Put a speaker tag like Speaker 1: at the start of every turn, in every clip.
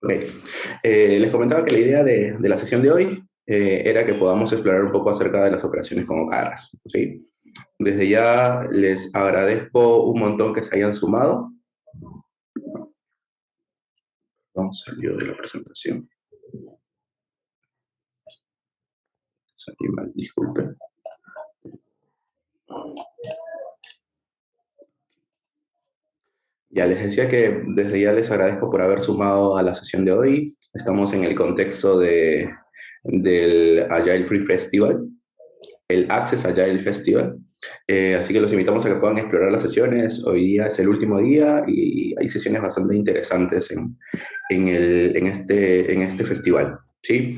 Speaker 1: Ok. Les comentaba que la idea de la sesión de hoy era que podamos explorar un poco acerca de las operaciones con OKRs, ¿sí? Desde ya les agradezco un montón que se hayan sumado. Vamos a salir de la presentación. Salí mal, disculpen. Ya les decía que desde ya les agradezco por haber sumado a la sesión de hoy. Estamos en el contexto del Agile Free Festival, el Access Agile Festival. Así que los invitamos a que puedan explorar las sesiones. Hoy día es el último día y hay sesiones bastante interesantes en este festival. ¿Sí?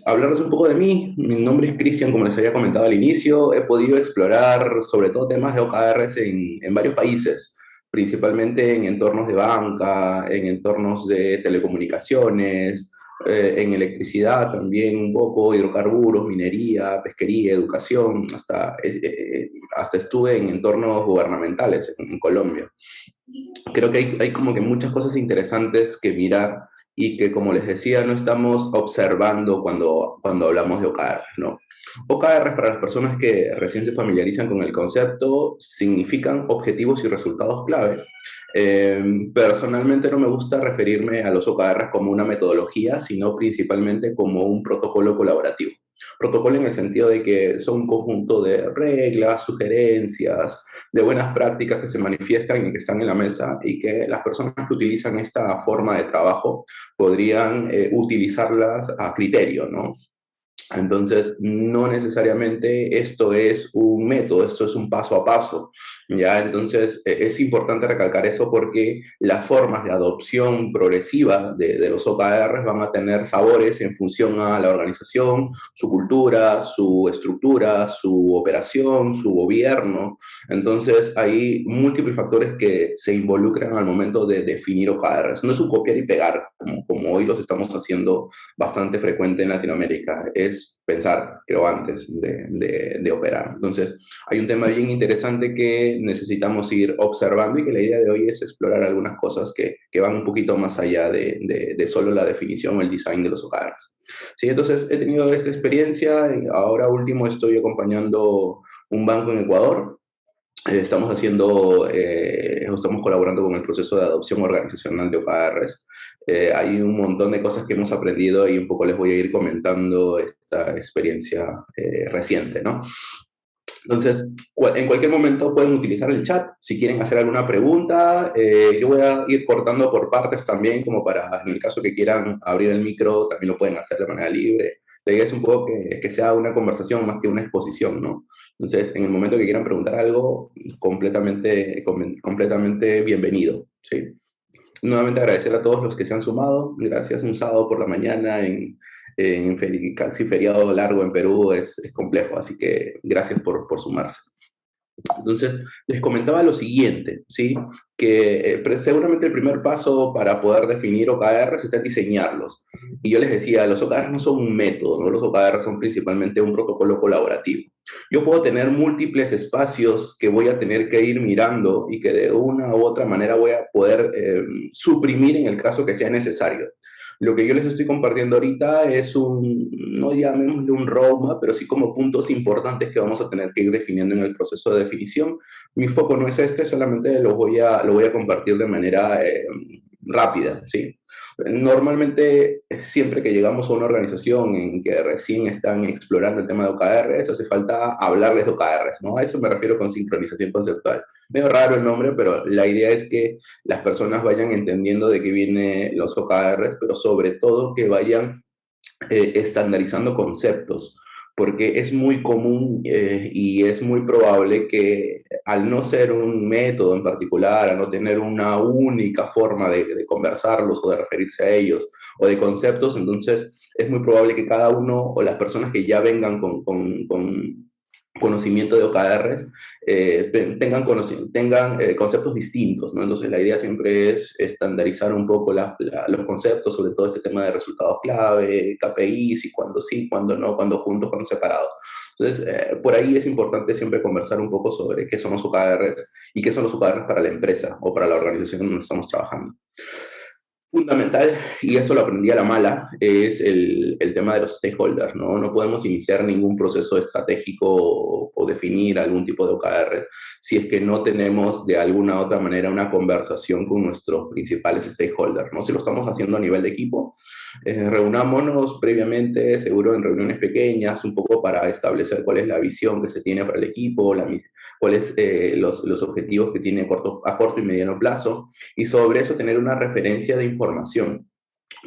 Speaker 1: Hablarles un poco de mí. Mi nombre es Cristian, como les había comentado al inicio. He podido explorar sobre todo temas de OKRs en varios países, principalmente en entornos de banca, en entornos de telecomunicaciones, en electricidad también un poco, hidrocarburos, minería, pesquería, educación, hasta estuve en entornos gubernamentales en Colombia. Creo que hay como que muchas cosas interesantes que mirar y que, como les decía, no estamos observando cuando hablamos de OKR, ¿no? OKR, para las personas que recién se familiarizan con el concepto, significan objetivos y resultados clave. Personalmente no me gusta referirme a los OKR como una metodología, sino principalmente como un protocolo colaborativo. Protocolo en el sentido de que son un conjunto de reglas, sugerencias, de buenas prácticas que se manifiestan y que están en la mesa y que las personas que utilizan esta forma de trabajo podrían utilizarlas a criterio, ¿no? Entonces, no necesariamente esto es un método, esto es un paso a paso, ¿ya? Entonces, es importante recalcar eso porque las formas de adopción progresiva de los OKRs van a tener sabores en función a la organización, su cultura, su estructura, su operación, su gobierno. Entonces, hay múltiples factores que se involucran al momento de definir OKRs. No es un copiar y pegar, como hoy los estamos haciendo bastante frecuente en Latinoamérica, es pensar, creo, antes de operar. Entonces, hay un tema bien interesante que necesitamos ir observando y que la idea de hoy es explorar algunas cosas que van un poquito más allá de solo la definición o el design de los OKRs. Sí, entonces he tenido esta experiencia, ahora último estoy acompañando un banco en Ecuador. Estamos colaborando con el proceso de adopción organizacional de OKRs. Hay un montón de cosas que hemos aprendido y un poco les voy a ir comentando esta experiencia reciente, ¿no? Entonces, en cualquier momento pueden utilizar el chat si quieren hacer alguna pregunta. Yo voy a ir cortando por partes también, como para, en el caso que quieran abrir el micro, también lo pueden hacer de manera libre. La idea es un poco que sea una conversación más que una exposición, ¿no? Entonces, en el momento que quieran preguntar algo, completamente bienvenido, ¿sí? Nuevamente agradecer a todos los que se han sumado. Gracias. Un sábado por la mañana casi feriado largo en Perú es complejo, así que gracias por sumarse. Entonces, les comentaba lo siguiente, ¿sí? Que seguramente el primer paso para poder definir OKRs está en diseñarlos. Y yo les decía, los OKRs no son un método, ¿no? Los OKRs son principalmente un protocolo colaborativo. Yo puedo tener múltiples espacios que voy a tener que ir mirando y que de una u otra manera voy a poder suprimir en el caso que sea necesario. Lo que yo les estoy compartiendo ahorita es no llamémosle un roadmap, pero sí como puntos importantes que vamos a tener que ir definiendo en el proceso de definición. Mi foco no es este, solamente lo voy a compartir de manera rápida, ¿sí? Normalmente, siempre que llegamos a una organización en que recién están explorando el tema de OKRs, hace falta hablarles de OKRs, ¿no? A eso me refiero con sincronización conceptual. Medio raro el nombre, pero la idea es que las personas vayan entendiendo de qué vienen los OKRs, pero sobre todo que vayan estandarizando conceptos, porque es muy común y es muy probable que al no ser un método en particular, al no tener una única forma de conversarlos o de referirse a ellos o de conceptos, entonces es muy probable que cada uno o las personas que ya vengan con conocimiento de OKRs tengan conceptos distintos, ¿no? Entonces la idea siempre es estandarizar un poco los conceptos, sobre todo este tema de resultados clave, KPIs y cuándo sí, cuándo no, cuándo juntos, cuándo separados. Entonces, por ahí es importante siempre conversar un poco sobre qué son los OKRs y qué son los OKRs para la empresa o para la organización en donde estamos trabajando. Fundamental, y eso lo aprendí a la mala, es el tema de los stakeholders, ¿no? No podemos iniciar ningún proceso estratégico o definir algún tipo de OKR si es que no tenemos de alguna otra manera una conversación con nuestros principales stakeholders, ¿no? Si lo estamos haciendo a nivel de equipo, reunámonos previamente, seguro en reuniones pequeñas, un poco para establecer cuál es la visión que se tiene para el equipo, cuáles los objetivos que tiene a corto y mediano plazo, y sobre eso tener una referencia de información.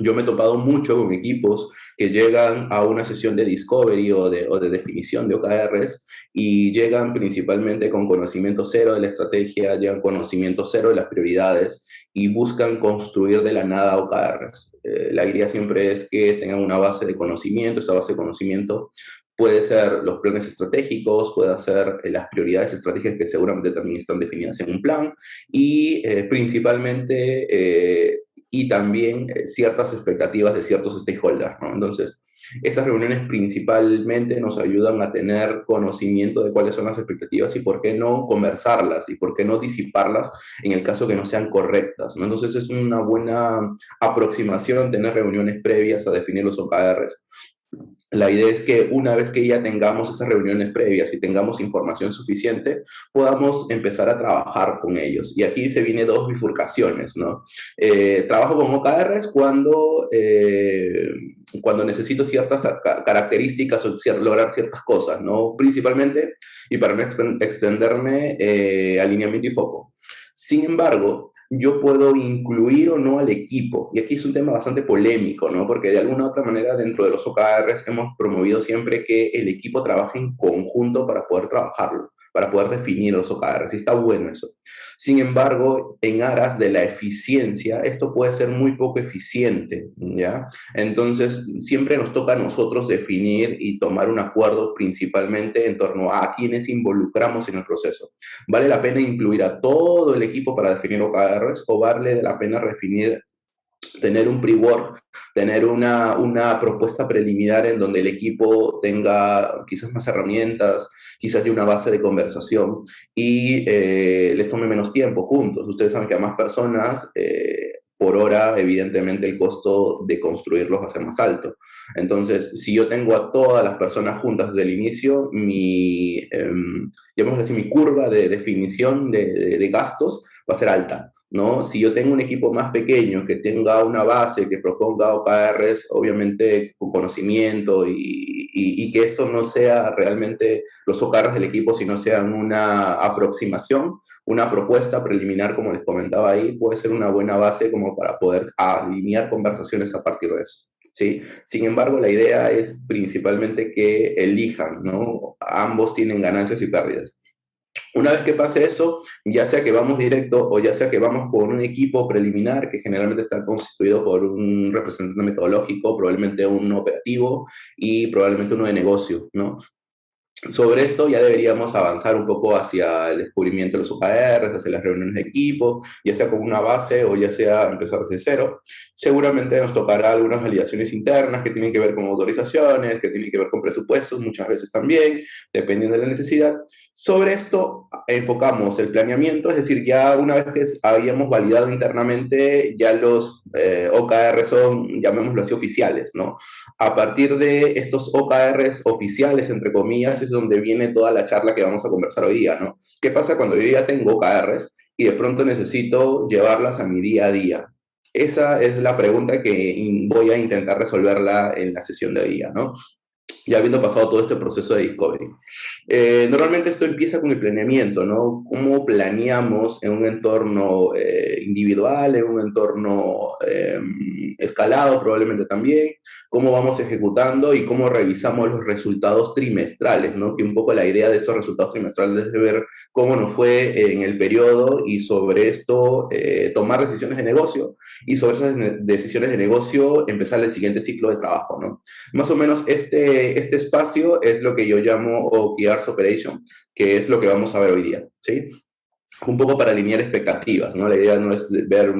Speaker 1: Yo me he topado mucho con equipos que llegan a una sesión de discovery o de definición de OKRs y llegan principalmente con conocimiento cero de la estrategia, llegan con conocimiento cero de las prioridades y buscan construir de la nada OKRs. La idea siempre es que tengan una base de conocimiento, esa base de conocimiento puede ser los planes estratégicos, puede ser las prioridades estratégicas que seguramente también están definidas en un plan y principalmente y también ciertas expectativas de ciertos stakeholders, ¿no? Entonces, estas reuniones principalmente nos ayudan a tener conocimiento de cuáles son las expectativas y por qué no conversarlas y por qué no disiparlas en el caso que no sean correctas, ¿no? Entonces, es una buena aproximación tener reuniones previas a definir los OKRs. La idea es que una vez que ya tengamos estas reuniones previas y tengamos información suficiente, podamos empezar a trabajar con ellos. Y aquí se vienen dos bifurcaciones, ¿no? Trabajo con OKRs cuando necesito ciertas características o lograr ciertas cosas, ¿no? Principalmente, y para no extenderme, alineamiento y foco. Sin embargo, yo puedo incluir o no al equipo. Y aquí es un tema bastante polémico, ¿no? Porque de alguna u otra manera dentro de los OKRs hemos promovido siempre que el equipo trabaje en conjunto para poder trabajarlo, para poder definir los OKRs. Y está bueno eso. Sin embargo, en aras de la eficiencia, esto puede ser muy poco eficiente, ¿ya? Entonces, siempre nos toca a nosotros definir y tomar un acuerdo principalmente en torno a quienes involucramos en el proceso. ¿Vale la pena incluir a todo el equipo para definir OKRs o vale la pena definir, tener un pre-work, tener una propuesta preliminar en donde el equipo tenga quizás más herramientas, quizás de una base de conversación y les tome menos tiempo juntos? Ustedes saben que a más personas, por hora, evidentemente el costo de construirlos va a ser más alto. Entonces, si yo tengo a todas las personas juntas desde el inicio, llamémoslo así, mi curva de definición de gastos va a ser alta, ¿no? Si yo tengo un equipo más pequeño que tenga una base, que proponga OKRs, obviamente con conocimiento y que esto no sea realmente los OKRs del equipo, sino sean una aproximación, una propuesta preliminar, como les comentaba ahí, puede ser una buena base como para poder alinear conversaciones a partir de eso. ¿Sí? Sin embargo, la idea es principalmente que elijan, ¿no? Ambos tienen ganancias y pérdidas. Una vez que pase eso, ya sea que vamos directo o ya sea que vamos con un equipo preliminar que generalmente está constituido por un representante metodológico, probablemente un operativo y probablemente uno de negocio, ¿no? Sobre esto ya deberíamos avanzar un poco hacia el descubrimiento de los OKRs, hacia las reuniones de equipo, ya sea con una base o ya sea empezar desde cero. Seguramente nos tocará algunas validaciones internas que tienen que ver con autorizaciones, que tienen que ver con presupuestos, muchas veces también, dependiendo de la necesidad. Sobre esto enfocamos el planeamiento, es decir, ya una vez que habíamos validado internamente, ya los OKR son, llamémoslo así, oficiales, ¿no? A partir de estos OKRs oficiales, entre comillas, es donde viene toda la charla que vamos a conversar hoy día, ¿no? ¿Qué pasa cuando yo ya tengo OKRs y de pronto necesito llevarlas a mi día a día? Esa es la pregunta que voy a intentar resolverla en la sesión de hoy día, ¿no? Ya habiendo pasado todo este proceso de discovery. Normalmente esto empieza con el planeamiento, ¿no? ¿Cómo planeamos en un entorno individual, en un entorno escalado probablemente también? ¿Cómo vamos ejecutando y cómo revisamos los resultados trimestrales, ¿no? Que un poco la idea de esos resultados trimestrales es de ver cómo nos fue en el periodo y sobre esto tomar decisiones de negocio y sobre esas decisiones de negocio empezar el siguiente ciclo de trabajo, ¿no? Más o menos este espacio es lo que yo llamo OKRs Operation, que es lo que vamos a ver hoy día, ¿sí? Un poco para alinear expectativas, ¿no? La idea no es ver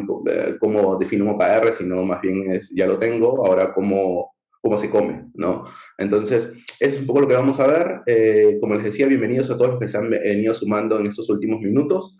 Speaker 1: cómo defino un OKR, sino más bien es, ya lo tengo, ahora cómo se come, ¿no? Entonces, eso es un poco lo que vamos a ver. Como les decía, bienvenidos a todos los que se han venido sumando en estos últimos minutos.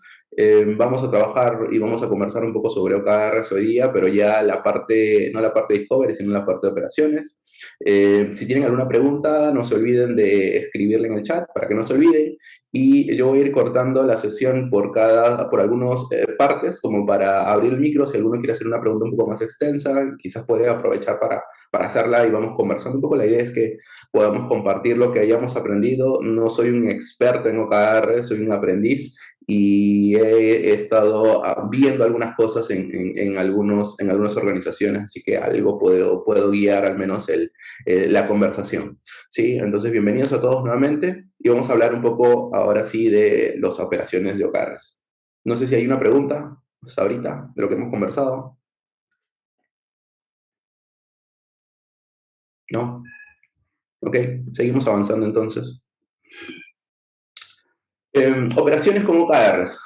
Speaker 1: Vamos a trabajar y vamos a conversar un poco sobre OKRs hoy día, pero ya la parte, no la parte de discovery, sino la parte de operaciones. Si tienen alguna pregunta, no se olviden de escribirla en el chat para que no se olviden. Y yo voy a ir cortando la sesión por algunas partes, como para abrir el micro. Si alguno quiere hacer una pregunta un poco más extensa, quizás puede aprovechar para hacerla y vamos conversando un poco. La idea es que podamos compartir lo que hayamos aprendido. No soy un experto en OKR, soy un aprendiz y he estado viendo algunas cosas en algunas organizaciones, así que algo puedo guiar al menos la conversación. ¿Sí? Entonces, bienvenidos a todos nuevamente y vamos a hablar un poco ahora sí de las operaciones de OKRs. No sé si hay una pregunta hasta ahorita de lo que hemos conversado. ¿No? Ok, seguimos avanzando entonces. Operaciones con OKRs.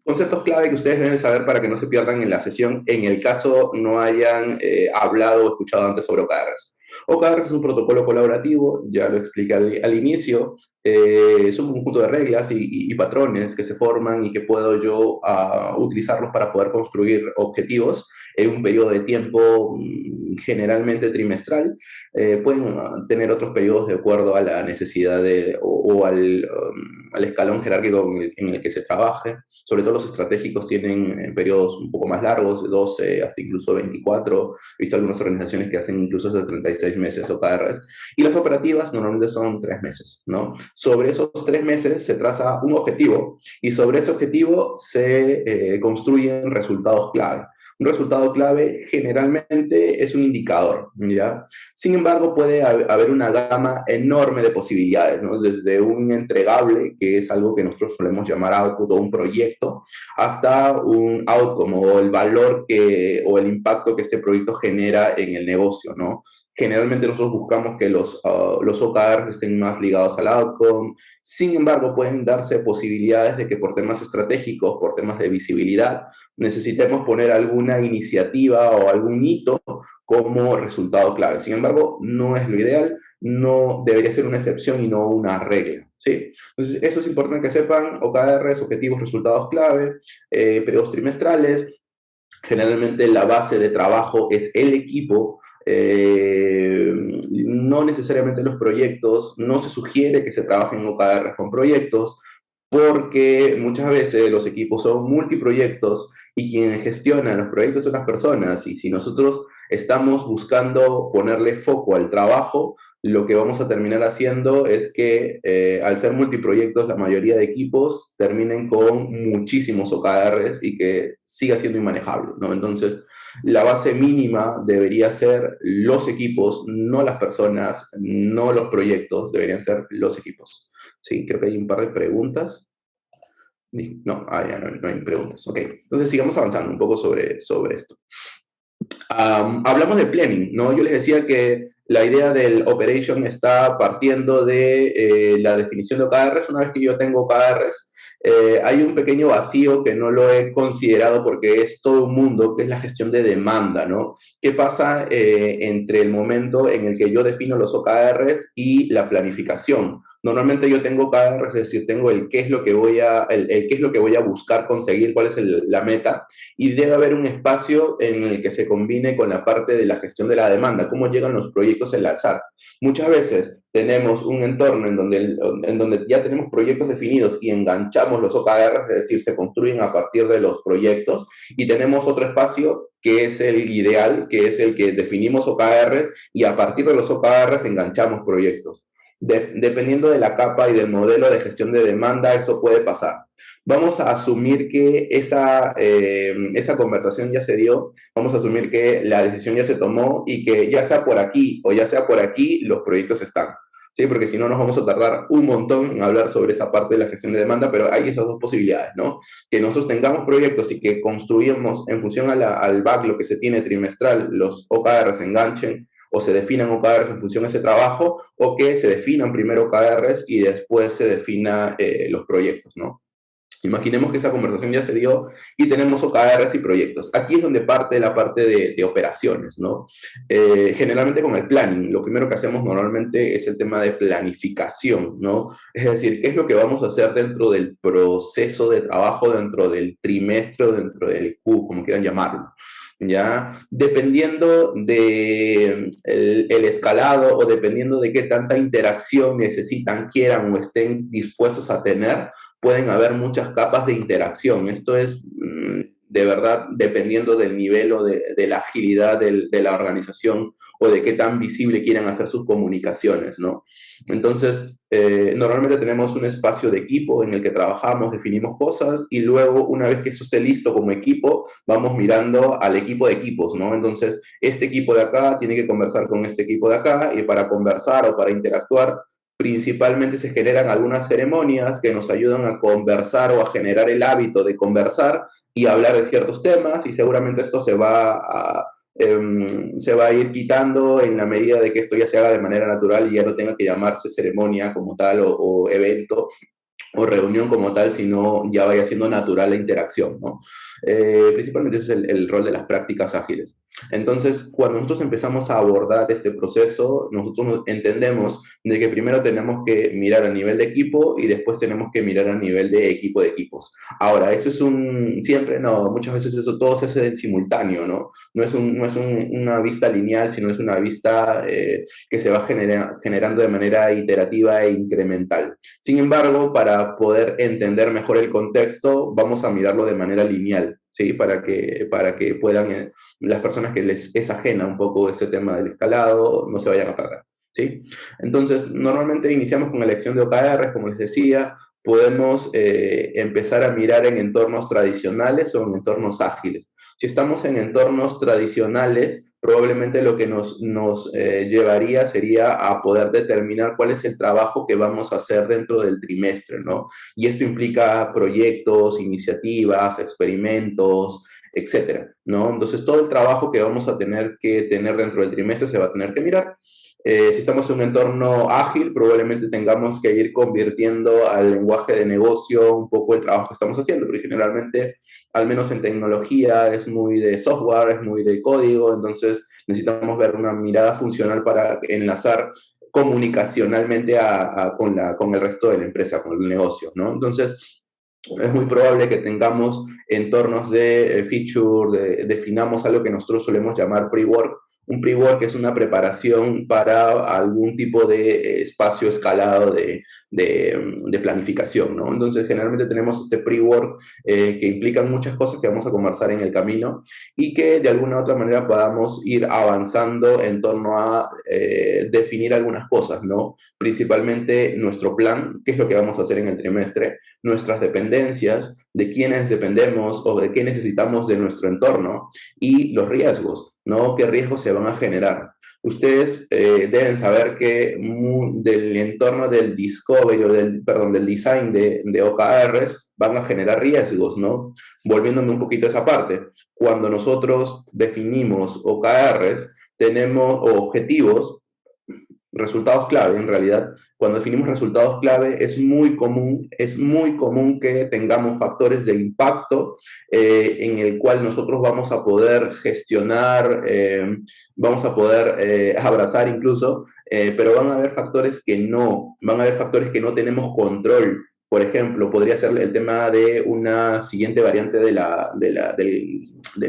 Speaker 1: Conceptos clave que ustedes deben saber para que no se pierdan en la sesión en el caso no hayan hablado o escuchado antes sobre OKRs. OKRs es un protocolo colaborativo, ya lo expliqué al inicio, es un conjunto de reglas y patrones que se forman y que puedo yo utilizarlos para poder construir objetivos en un periodo de tiempo generalmente trimestral. Pueden tener otros periodos de acuerdo a la necesidad al escalón jerárquico en el que se trabaje. Sobre todo los estratégicos tienen periodos un poco más largos, de 12 hasta incluso 24. He visto algunas organizaciones que hacen incluso hasta 36 meses OKRs. Y las operativas normalmente son 3 meses, ¿no? Sobre esos 3 meses se traza un objetivo y sobre ese objetivo se construyen resultados clave. Un resultado clave generalmente es un indicador, ¿ya? Sin embargo, puede haber una gama enorme de posibilidades, ¿no? Desde un entregable, que es algo que nosotros solemos llamar output o un proyecto, hasta un outcome o el valor o el impacto que este proyecto genera en el negocio, ¿no? Generalmente nosotros buscamos que los OKRs estén más ligados al outcome. Sin embargo, pueden darse posibilidades de que por temas estratégicos, por temas de visibilidad, necesitemos poner alguna iniciativa o algún hito como resultado clave. Sin embargo, no es lo ideal, no debería ser una excepción y no una regla, ¿sí? Entonces, eso es importante que sepan: OKRs, objetivos, resultados clave, periodos trimestrales. Generalmente la base de trabajo es el equipo, no necesariamente los proyectos. No se sugiere que se trabaje en OKR con proyectos, porque muchas veces los equipos son multiproyectos y quienes gestionan los proyectos son las personas, y si nosotros estamos buscando ponerle foco al trabajo, lo que vamos a terminar haciendo es que al ser multiproyectos, la mayoría de equipos terminen con muchísimos OKRs y que siga siendo inmanejable, ¿no? Entonces, la base mínima debería ser los equipos, no las personas, no los proyectos, deberían ser los equipos. Sí, creo que hay un par de preguntas. No, ya no hay preguntas. Ok, entonces sigamos avanzando un poco sobre esto. Hablamos de planning, ¿no? Yo les decía que la idea del operation está partiendo de la definición de OKRs. Una vez que yo tengo OKRs, hay un pequeño vacío que no lo he considerado porque es todo un mundo, que es la gestión de demanda, ¿no? ¿Qué pasa entre el momento en el que yo defino los OKRs y la planificación? Normalmente yo tengo OKRs, es decir, tengo el qué es lo que voy a buscar conseguir, cuál es la meta, y debe haber un espacio en el que se combine con la parte de la gestión de la demanda, cómo llegan los proyectos en la SAT. Muchas veces tenemos un entorno en donde ya tenemos proyectos definidos y enganchamos los OKRs, es decir, se construyen a partir de los proyectos, y tenemos otro espacio que es el ideal, que es el que definimos OKRs y a partir de los OKRs enganchamos proyectos. Dependiendo de la capa y del modelo de gestión de demanda, eso puede pasar. Vamos a asumir que esa conversación ya se dio, vamos a asumir que la decisión ya se tomó y que ya sea por aquí o ya sea por aquí, los proyectos están. ¿Sí? Porque si no nos vamos a tardar un montón en hablar sobre esa parte de la gestión de demanda, pero hay esas dos posibilidades, ¿no? Que nosotros tengamos proyectos y que construyamos en función al backlog que se tiene trimestral, los OKRs enganchen o se definan OKRs en función a ese trabajo, o que se definan primero OKRs y después se definan los proyectos, ¿no? Imaginemos que esa conversación ya se dio y tenemos OKRs y proyectos. Aquí es donde parte la parte de operaciones, ¿no? Generalmente con el planning, lo primero que hacemos normalmente es el tema de planificación, ¿no? Es decir, qué es lo que vamos a hacer dentro del proceso de trabajo, dentro del trimestre o dentro del Q, como quieran llamarlo. ¿Ya? Dependiendo de el escalado o dependiendo de qué tanta interacción necesitan, quieran o estén dispuestos a tener, pueden haber muchas capas de interacción. Esto es de verdad dependiendo del nivel o de la agilidad de la organización o de qué tan visible quieran hacer sus comunicaciones, ¿no? Entonces, normalmente tenemos un espacio de equipo en el que trabajamos, definimos cosas y luego, una vez que eso esté listo como equipo, vamos mirando al equipo de equipos, ¿no? Entonces, este equipo de acá tiene que conversar con este equipo de acá y para conversar o para interactuar principalmente se generan algunas ceremonias que nos ayudan a conversar o a generar el hábito de conversar y hablar de ciertos temas y seguramente esto se va a ir quitando en la medida de que esto ya se haga de manera natural y ya no tenga que llamarse ceremonia como tal o evento o reunión como tal, sino ya vaya siendo natural la interacción, ¿no? Principalmente ese es el rol de las prácticas ágiles. Entonces, cuando nosotros empezamos a abordar este proceso, nosotros entendemos de que primero tenemos que mirar a nivel de equipo y después tenemos que mirar a nivel de equipo de equipos. Ahora, eso es siempre, no, muchas veces eso todo se hace en simultáneo, ¿no? No es una vista lineal, sino es una vista que se va generando de manera iterativa e incremental. Sin embargo, para poder entender mejor el contexto, vamos a mirarlo de manera lineal, ¿sí? Para que puedan, las personas que les es ajena un poco ese tema del escalado, no se vayan a perder, ¿sí? Entonces, normalmente iniciamos con la elección de OKRs, como les decía, podemos empezar a mirar en entornos tradicionales o en entornos ágiles. Si estamos en entornos tradicionales, probablemente lo que nos llevaría sería a poder determinar cuál es el trabajo que vamos a hacer dentro del trimestre, ¿no? Y esto implica proyectos, iniciativas, experimentos, etcétera, ¿no? Entonces, todo el trabajo que vamos a tener que tener dentro del trimestre se va a tener que mirar. Si estamos en un entorno ágil, probablemente tengamos que ir convirtiendo al lenguaje de negocio un poco el trabajo que estamos haciendo, porque generalmente, al menos en tecnología, es muy de software, es muy de código, entonces necesitamos ver una mirada funcional para enlazar comunicacionalmente con el resto de la empresa, con el negocio, ¿no? Entonces, es muy probable que tengamos entornos de feature, definamos algo que nosotros solemos llamar pre-work. Un pre-work es una preparación para algún tipo de espacio escalado de planificación, ¿no? Entonces, generalmente tenemos este pre-work que implica muchas cosas que vamos a conversar en el camino y que de alguna u otra manera podamos ir avanzando en torno a definir algunas cosas, ¿no? Principalmente nuestro plan, qué es lo que vamos a hacer en el trimestre, nuestras dependencias, de quiénes dependemos o de qué necesitamos de nuestro entorno y los riesgos, ¿no? ¿Qué riesgos se van a generar? Ustedes deben saber que del entorno del discovery o del design de OKRs van a generar riesgos, ¿no? Volviéndome un poquito a esa parte, cuando nosotros definimos OKRs, tenemos objetivos, resultados clave, en realidad, cuando definimos resultados clave, es muy común que tengamos factores de impacto en el cual nosotros vamos a poder gestionar, vamos a poder abrazar incluso, pero van a haber factores que no tenemos control. Por ejemplo, podría ser el tema de una siguiente variante del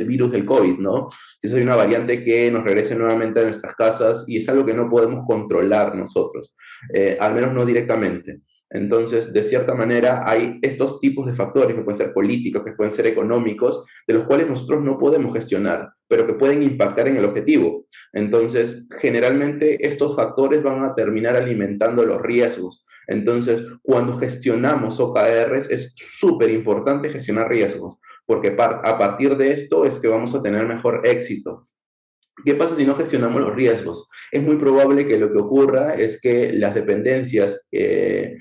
Speaker 1: virus del COVID, ¿no? Esa es una variante que nos regrese nuevamente a nuestras casas y es algo que no podemos controlar nosotros, al menos no directamente. Entonces, de cierta manera, hay estos tipos de factores que pueden ser políticos, que pueden ser económicos, de los cuales nosotros no podemos gestionar, pero que pueden impactar en el objetivo. Entonces, generalmente estos factores van a terminar alimentando los riesgos. Entonces, cuando gestionamos OKRs, es súper importante gestionar riesgos porque a partir de esto es que vamos a tener mejor éxito. ¿Qué pasa si no gestionamos los riesgos? Es muy probable que lo que ocurra es que las dependencias que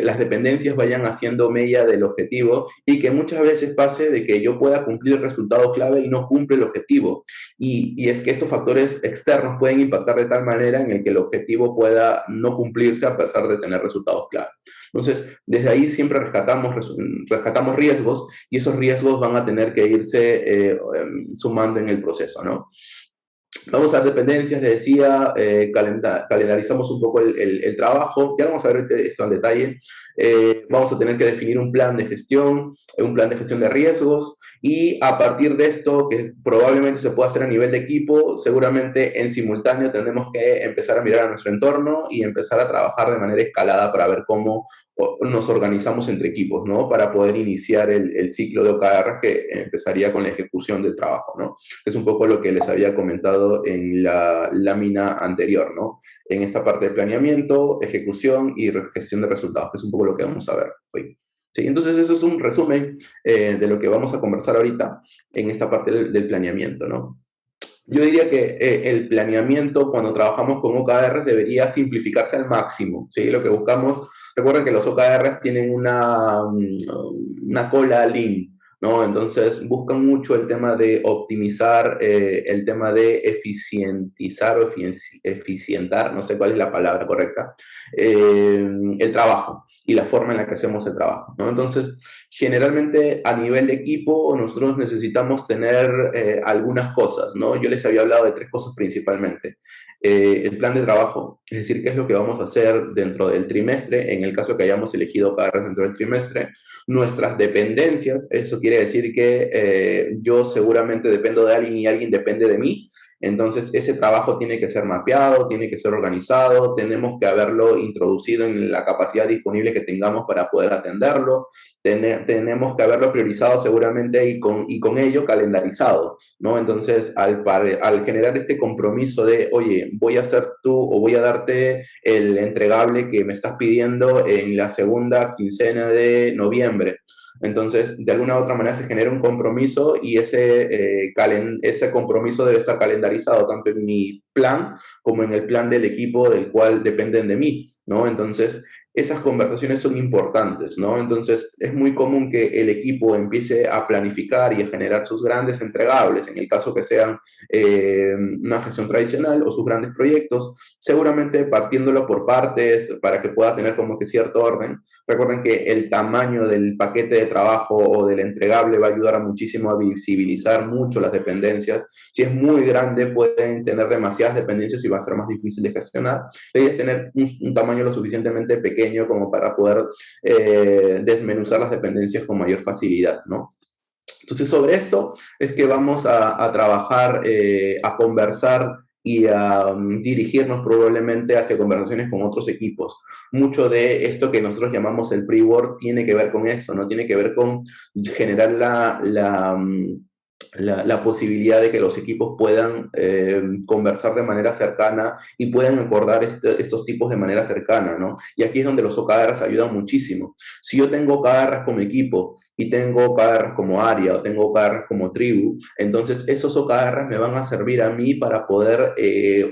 Speaker 1: las dependencias vayan haciendo mella del objetivo y que muchas veces pase de que yo pueda cumplir el resultado clave y no cumple el objetivo. Y es que estos factores externos pueden impactar de tal manera en el que el objetivo pueda no cumplirse a pesar de tener resultados clave. Entonces, desde ahí siempre rescatamos riesgos y esos riesgos van a tener que irse sumando en el proceso, ¿no? Vamos a dar dependencias, les decía, calendarizamos un poco el trabajo, ya vamos a ver esto en detalle. Vamos a tener que definir un plan de gestión de riesgos, y a partir de esto, que probablemente se pueda hacer a nivel de equipo, seguramente en simultáneo tendremos que empezar a mirar a nuestro entorno y empezar a trabajar de manera escalada para ver cómo nos organizamos entre equipos, ¿no? Para poder iniciar el ciclo de OKR que empezaría con la ejecución del trabajo, ¿no? Es un poco lo que les había comentado en la lámina anterior, ¿no? En esta parte de planeamiento, ejecución y gestión de resultados, que es un poco lo que vamos a ver hoy. Sí, entonces eso es un resumen de lo que vamos a conversar ahorita en esta parte del planeamiento, ¿no? Yo diría que el planeamiento, cuando trabajamos con OKRs, debería simplificarse al máximo, ¿sí? Lo que buscamos, recuerden que los OKRs tienen una cola lean, ¿no? Entonces buscan mucho el tema de optimizar, el tema de eficientizar o eficientar, no sé cuál es la palabra correcta, el trabajo y la forma en la que hacemos el trabajo, ¿no? Entonces, generalmente a nivel de equipo nosotros necesitamos tener algunas cosas, ¿no? Yo les había hablado de tres cosas principalmente. El plan de trabajo, es decir, qué es lo que vamos a hacer dentro del trimestre, en el caso que hayamos elegido carreras dentro del trimestre. Nuestras dependencias, eso quiere decir que yo seguramente dependo de alguien y alguien depende de mí. Entonces, ese trabajo tiene que ser mapeado, tiene que ser organizado, tenemos que haberlo introducido en la capacidad disponible que tengamos para poder atenderlo, tenemos que haberlo priorizado seguramente y con ello calendarizado, ¿no? Entonces, al generar este compromiso de, oye, voy a hacer tú o voy a darte el entregable que me estás pidiendo en la segunda quincena de noviembre. Entonces, de alguna u otra manera se genera un compromiso y ese compromiso debe estar calendarizado tanto en mi plan como en el plan del equipo del cual dependen de mí, ¿no? Entonces, esas conversaciones son importantes, ¿no? Entonces, es muy común que el equipo empiece a planificar y a generar sus grandes entregables, en el caso que sean una gestión tradicional o sus grandes proyectos, seguramente partiéndolo por partes para que pueda tener como que cierto orden. Recuerden que el tamaño del paquete de trabajo o del entregable va a ayudar a muchísimo a visibilizar mucho las dependencias. Si es muy grande, pueden tener demasiadas dependencias y va a ser más difícil de gestionar. La idea es tener un tamaño lo suficientemente pequeño como para poder desmenuzar las dependencias con mayor facilidad, ¿no? Entonces, sobre esto es que vamos a trabajar, a conversar y a dirigirnos probablemente hacia conversaciones con otros equipos. Mucho de esto que nosotros llamamos el pre-work tiene que ver con eso, ¿no? Tiene que ver con generar la posibilidad de que los equipos puedan conversar de manera cercana y puedan acordar estos tipos de manera cercana, ¿no? Y aquí es donde los OKRs ayudan muchísimo. Si yo tengo OKRs como equipo y tengo OKRs como área o tengo OKRs como tribu, entonces esos OKRs me van a servir a mí para poder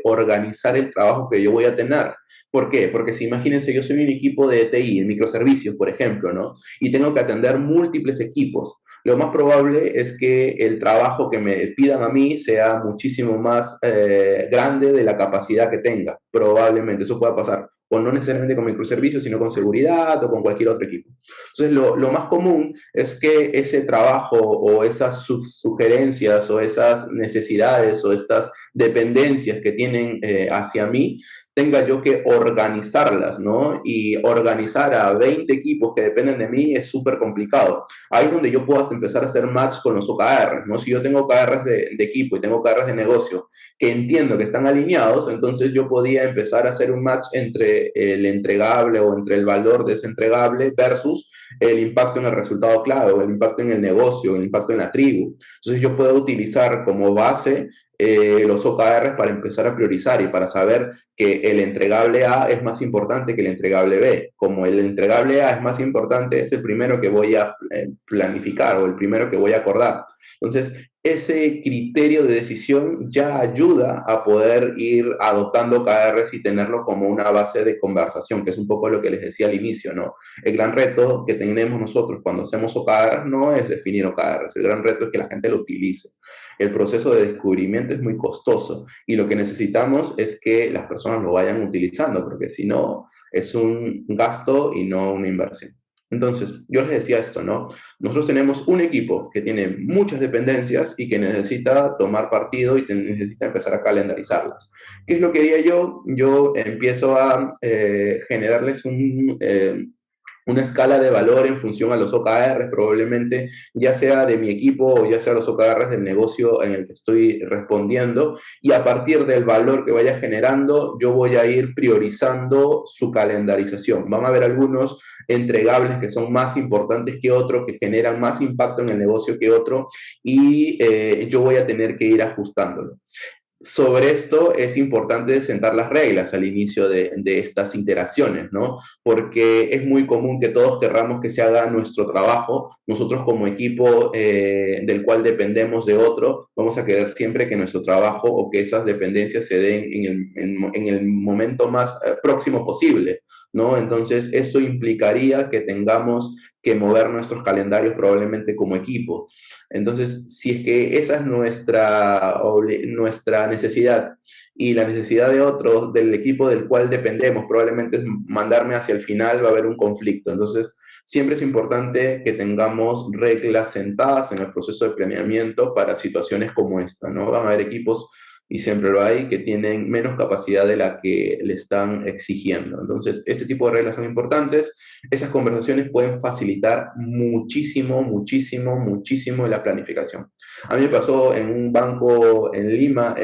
Speaker 1: organizar el trabajo que yo voy a tener. ¿Por qué? Porque si imagínense, yo soy un equipo de TI, en microservicios, por ejemplo, ¿no? Y tengo que atender múltiples equipos. Lo más probable es que el trabajo que me pidan a mí sea muchísimo más grande de la capacidad que tenga. Probablemente eso pueda pasar, o no necesariamente con microservicios, sino con seguridad o con cualquier otro equipo. Entonces, lo más común es que ese trabajo o esas sugerencias o esas necesidades o estas dependencias que tienen hacia mí, tenga yo que organizarlas, ¿no? Y organizar a 20 equipos que dependen de mí es súper complicado. Ahí es donde yo puedo empezar a hacer match con los OKRs, ¿no? Si yo tengo OKRs de equipo y tengo OKRs de negocio que entiendo que están alineados, entonces yo podía empezar a hacer un match entre el entregable o entre el valor de ese entregable versus el impacto en el resultado clave, o el impacto en el negocio, el impacto en la tribu. Entonces yo puedo utilizar como base los OKRs para empezar a priorizar y para saber que el entregable A es más importante que el entregable B. Como el entregable A es más importante, es el primero que voy a planificar o el primero que voy a acordar. Entonces, ese criterio de decisión ya ayuda a poder ir adoptando OKRs y tenerlo como una base de conversación, que es un poco lo que les decía al inicio, ¿no? El gran reto que tenemos nosotros cuando hacemos OKRs no es definir OKRs, el gran reto es que la gente lo utilice. El proceso de descubrimiento es muy costoso y lo que necesitamos es que las personas lo vayan utilizando, porque si no, es un gasto y no una inversión. Entonces, yo les decía esto, ¿no? Nosotros tenemos un equipo que tiene muchas dependencias y que necesita tomar partido y necesita empezar a calendarizarlas. ¿Qué es lo que haría yo? Yo empiezo a generarles una escala de valor en función a los OKRs, probablemente ya sea de mi equipo o ya sea los OKRs del negocio en el que estoy respondiendo, y a partir del valor que vaya generando, yo voy a ir priorizando su calendarización. Van a haber algunos entregables que son más importantes que otros, que generan más impacto en el negocio que otro, y yo voy a tener que ir ajustándolo. Sobre esto es importante sentar las reglas al inicio de estas iteraciones, ¿no? Porque es muy común que todos querramos que se haga nuestro trabajo. Nosotros como equipo del cual dependemos de otro, vamos a querer siempre que nuestro trabajo o que esas dependencias se den en el momento más próximo posible, ¿no? Entonces, eso implicaría que tengamos que mover nuestros calendarios probablemente como equipo. Entonces, si es que esa es nuestra necesidad y la necesidad de otros, del equipo del cual dependemos, probablemente es mandarme hacia el final, va a haber un conflicto. Entonces, siempre es importante que tengamos reglas sentadas en el proceso de planeamiento para situaciones como esta, ¿no? Van a haber equipos, y siempre lo hay, que tienen menos capacidad de la que le están exigiendo. Entonces, ese tipo de reglas son importantes. Esas conversaciones pueden facilitar muchísimo, muchísimo, muchísimo la planificación. A mí me pasó en un banco en Lima,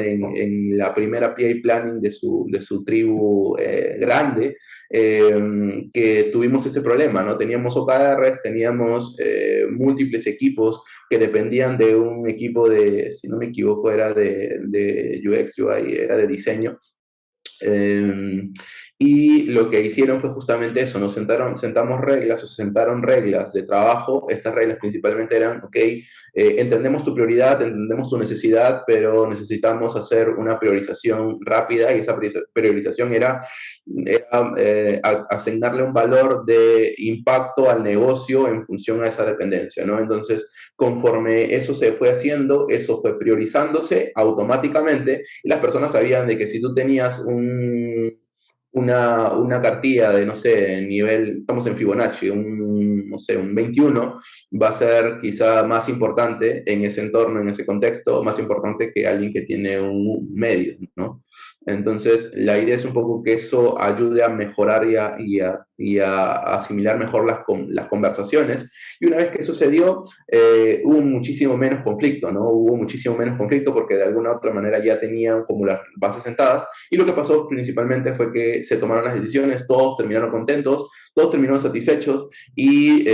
Speaker 1: la primera PA Planning de su tribu grande, que tuvimos ese problema, ¿no? Teníamos OKRs, teníamos múltiples equipos que dependían de un equipo de, si no me equivoco, era de UX, UI, era de diseño. Eh, y lo que hicieron fue justamente eso, nos sentamos reglas, o se sentaron reglas de trabajo. Estas reglas principalmente eran, ok, entendemos tu prioridad, entendemos tu necesidad, pero necesitamos hacer una priorización rápida, y esa priorización era asignarle un valor de impacto al negocio en función a esa dependencia, ¿no? Entonces, conforme eso se fue haciendo, eso fue priorizándose automáticamente, y las personas sabían de que si tú tenías una cartilla de, no sé, nivel, estamos en Fibonacci, no sé, un 21, va a ser quizá más importante en ese entorno, en ese contexto, más importante que alguien que tiene un medio, ¿no? Entonces, la idea es un poco que eso ayude a mejorar y a asimilar mejor las conversaciones. Y una vez que sucedió, hubo muchísimo menos conflicto, ¿no? Hubo muchísimo menos conflicto porque de alguna u otra manera ya tenían como las bases sentadas, y lo que pasó principalmente fue que se tomaron las decisiones, todos terminaron contentos, todos terminaron satisfechos, y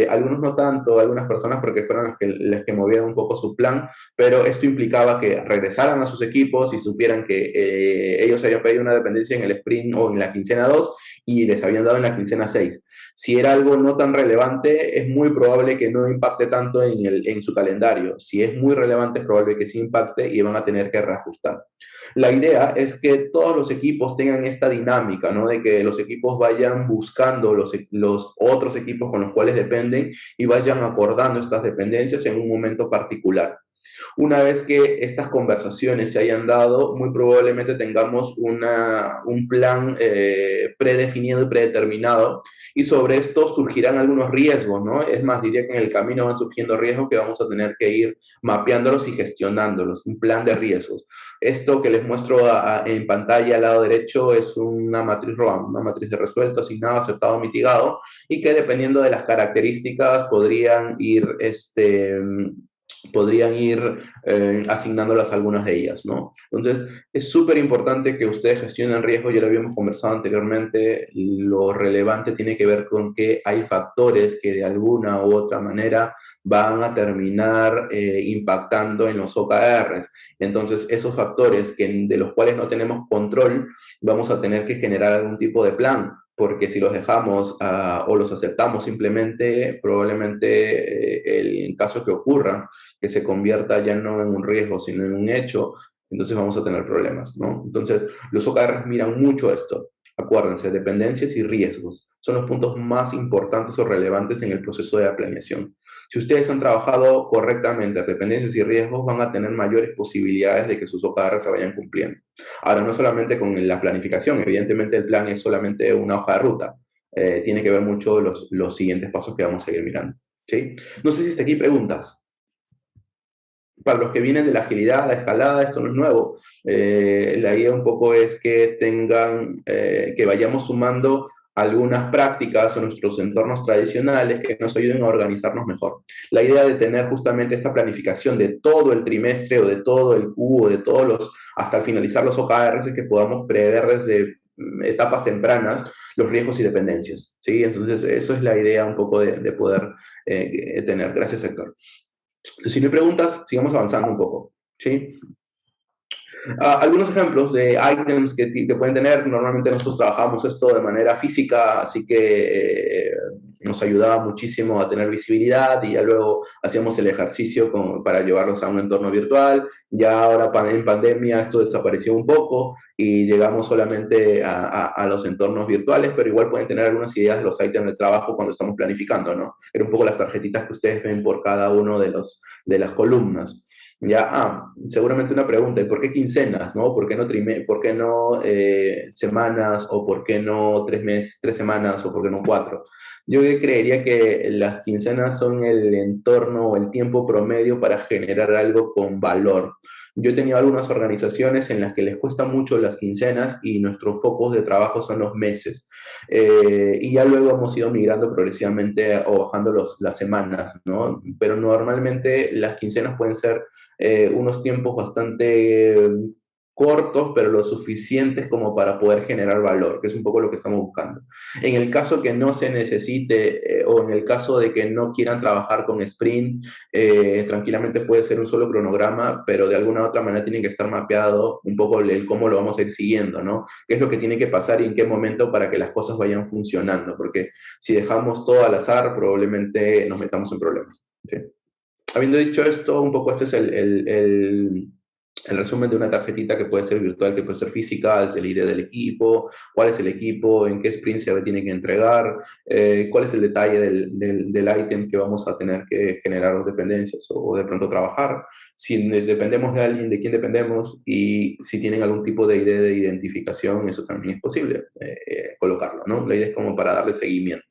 Speaker 1: algunos no tanto, algunas personas porque fueron las que movieron un poco su plan, pero esto implicaba que regresaran a sus equipos y supieran que ellos habían pedido una dependencia en el sprint o en la quincena 2 y les habían dado en la quincena 6. Si era algo no tan relevante, es muy probable que no impacte tanto en su calendario. Si es muy relevante, es probable que sí impacte y van a tener que reajustar. La idea es que todos los equipos tengan esta dinámica, ¿no? De que los equipos vayan buscando los otros equipos con los cuales dependen y vayan acordando estas dependencias en un momento particular. Una vez que estas conversaciones se hayan dado, muy probablemente tengamos un plan predefinido y predeterminado, y sobre esto surgirán algunos riesgos, ¿no? Es más, diría que en el camino van surgiendo riesgos que vamos a tener que ir mapeándolos y gestionándolos, un plan de riesgos. Esto que les muestro en pantalla al lado derecho es una matriz ROAM, una matriz de resuelto, asignado, aceptado, mitigado, y que dependiendo de las características podrían ir asignándolas a algunas de ellas, ¿no? Entonces, es súper importante que ustedes gestionen riesgo. Ya lo habíamos conversado anteriormente. Lo relevante tiene que ver con que hay factores que de alguna u otra manera van a terminar impactando en los OKRs. Entonces, esos factores de los cuales no tenemos control, vamos a tener que generar algún tipo de plan, porque si los dejamos o los aceptamos simplemente, probablemente el caso que ocurra, que se convierta ya no en un riesgo, sino en un hecho, entonces vamos a tener problemas, ¿no? Entonces, los OKRs miran mucho esto. Acuérdense, dependencias y riesgos son los puntos más importantes o relevantes en el proceso de planeación. Si ustedes han trabajado correctamente dependencias y riesgos, van a tener mayores posibilidades de que sus OKR se vayan cumpliendo. Ahora, no solamente con la planificación, evidentemente el plan es solamente una hoja de ruta. Tiene que ver mucho los siguientes pasos que vamos a ir mirando. ¿Sí? No sé si hasta aquí preguntas. Para los que vienen de la agilidad, la escalada, esto no es nuevo. La idea un poco es que que vayamos sumando algunas prácticas a nuestros entornos tradicionales que nos ayuden a organizarnos mejor. La idea de tener justamente esta planificación de todo el trimestre o de todo el Q o de hasta finalizar los OKRs es que podamos prever desde etapas tempranas los riesgos y dependencias. ¿Sí? Entonces, eso es la idea un poco de poder tener. Gracias, Héctor. Si no hay preguntas, sigamos avanzando un poco. ¿Sí? Algunos ejemplos de items que pueden tener, normalmente nosotros trabajamos esto de manera física, así que nos ayudaba muchísimo a tener visibilidad y ya luego hacíamos el ejercicio para llevarlos a un entorno virtual. Ya ahora en pandemia esto desapareció un poco y llegamos solamente a los entornos virtuales, pero igual pueden tener algunas ideas de los items de trabajo cuando estamos planificando, ¿no? Era un poco las tarjetitas que ustedes ven por cada uno de las columnas. Ya, seguramente una pregunta, ¿y por qué quincenas, no? ¿Por qué no semanas o por qué no 3 semanas o por qué no 4? Yo creería que las quincenas son el entorno o el tiempo promedio para generar algo con valor. Yo he tenido algunas organizaciones en las que les cuesta mucho las quincenas y nuestros focos de trabajo son los meses. Y ya luego hemos ido migrando progresivamente o bajando las semanas, ¿no? Pero normalmente las quincenas pueden ser unos tiempos bastante cortos, pero lo suficientes como para poder generar valor, que es un poco lo que estamos buscando. En el caso que no se necesite o en el caso de que no quieran trabajar con sprint, tranquilamente puede ser un solo cronograma, pero de alguna u otra manera tiene que estar mapeado un poco el cómo lo vamos a ir siguiendo, ¿no? ¿Qué es lo que tiene que pasar y en qué momento para que las cosas vayan funcionando? Porque si dejamos todo al azar, probablemente nos metamos en problemas. ¿Sí? Habiendo dicho esto, un poco este es el resumen de una tarjetita que puede ser virtual, que puede ser física, es la idea del equipo, cuál es el equipo, en qué sprint se tiene que entregar, cuál es el detalle del ítem que vamos a tener que generar dependencias o de pronto trabajar, si dependemos de alguien, de quién dependemos y si tienen algún tipo de idea de identificación, eso también es posible colocarlo, ¿no? La idea es como para darle seguimiento.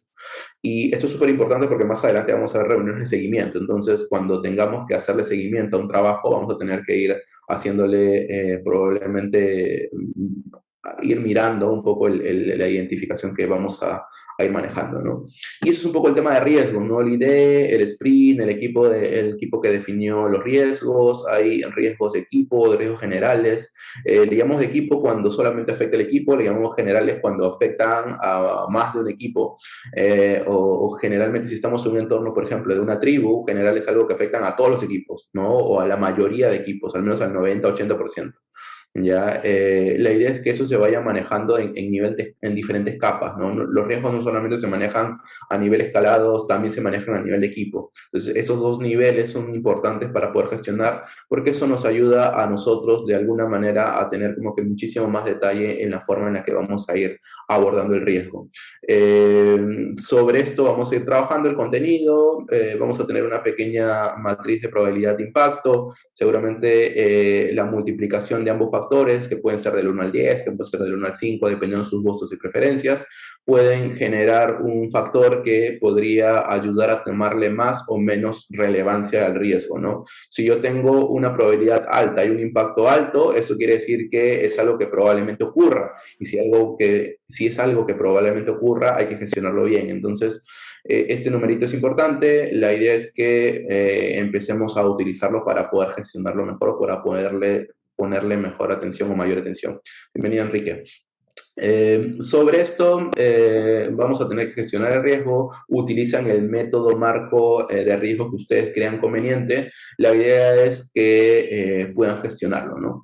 Speaker 1: Y esto es súper importante porque más adelante vamos a ver reuniones de seguimiento. Entonces, cuando tengamos que hacerle seguimiento a un trabajo, vamos a tener que ir haciéndole probablemente ir mirando un poco la identificación que vamos a ir manejando, ¿no? Y eso es un poco el tema de riesgo, ¿no? El ID, el sprint, el equipo que definió los riesgos, hay riesgos de equipo, de riesgos generales. Le llamamos de equipo cuando solamente afecta el equipo, le llamamos generales cuando afectan a más de un equipo. O generalmente si estamos en un entorno, por ejemplo, de una tribu, general es algo que afectan a todos los equipos, ¿no? O a la mayoría de equipos, al menos al 90-80%. ¿Ya? La idea es que eso se vaya manejando en diferentes capas, ¿no? Los riesgos no solamente se manejan a nivel escalados, también se manejan a nivel de equipo. Entonces, esos dos niveles son importantes para poder gestionar, porque eso nos ayuda a nosotros de alguna manera a tener como que muchísimo más detalle en la forma en la que vamos a ir abordando el riesgo. Sobre esto vamos a ir trabajando el contenido, vamos a tener una pequeña matriz de probabilidad de impacto, seguramente la multiplicación de ambos factores, que pueden ser del 1 al 10, que pueden ser del 1 al 5, dependiendo de sus gustos y preferencias, pueden generar un factor que podría ayudar a tomarle más o menos relevancia al riesgo, ¿no? Si yo tengo una probabilidad alta y un impacto alto, eso quiere decir que es algo que probablemente ocurra. Y si es algo que probablemente ocurra, hay que gestionarlo bien. Entonces, este numerito es importante. La idea es que empecemos a utilizarlo para poder gestionarlo mejor o para ponerle mejor atención o mayor atención. Bienvenido, Enrique. Sobre esto, vamos a tener que gestionar el riesgo. Utilizan el método marco de riesgo que ustedes crean conveniente. La idea es que puedan gestionarlo, ¿no?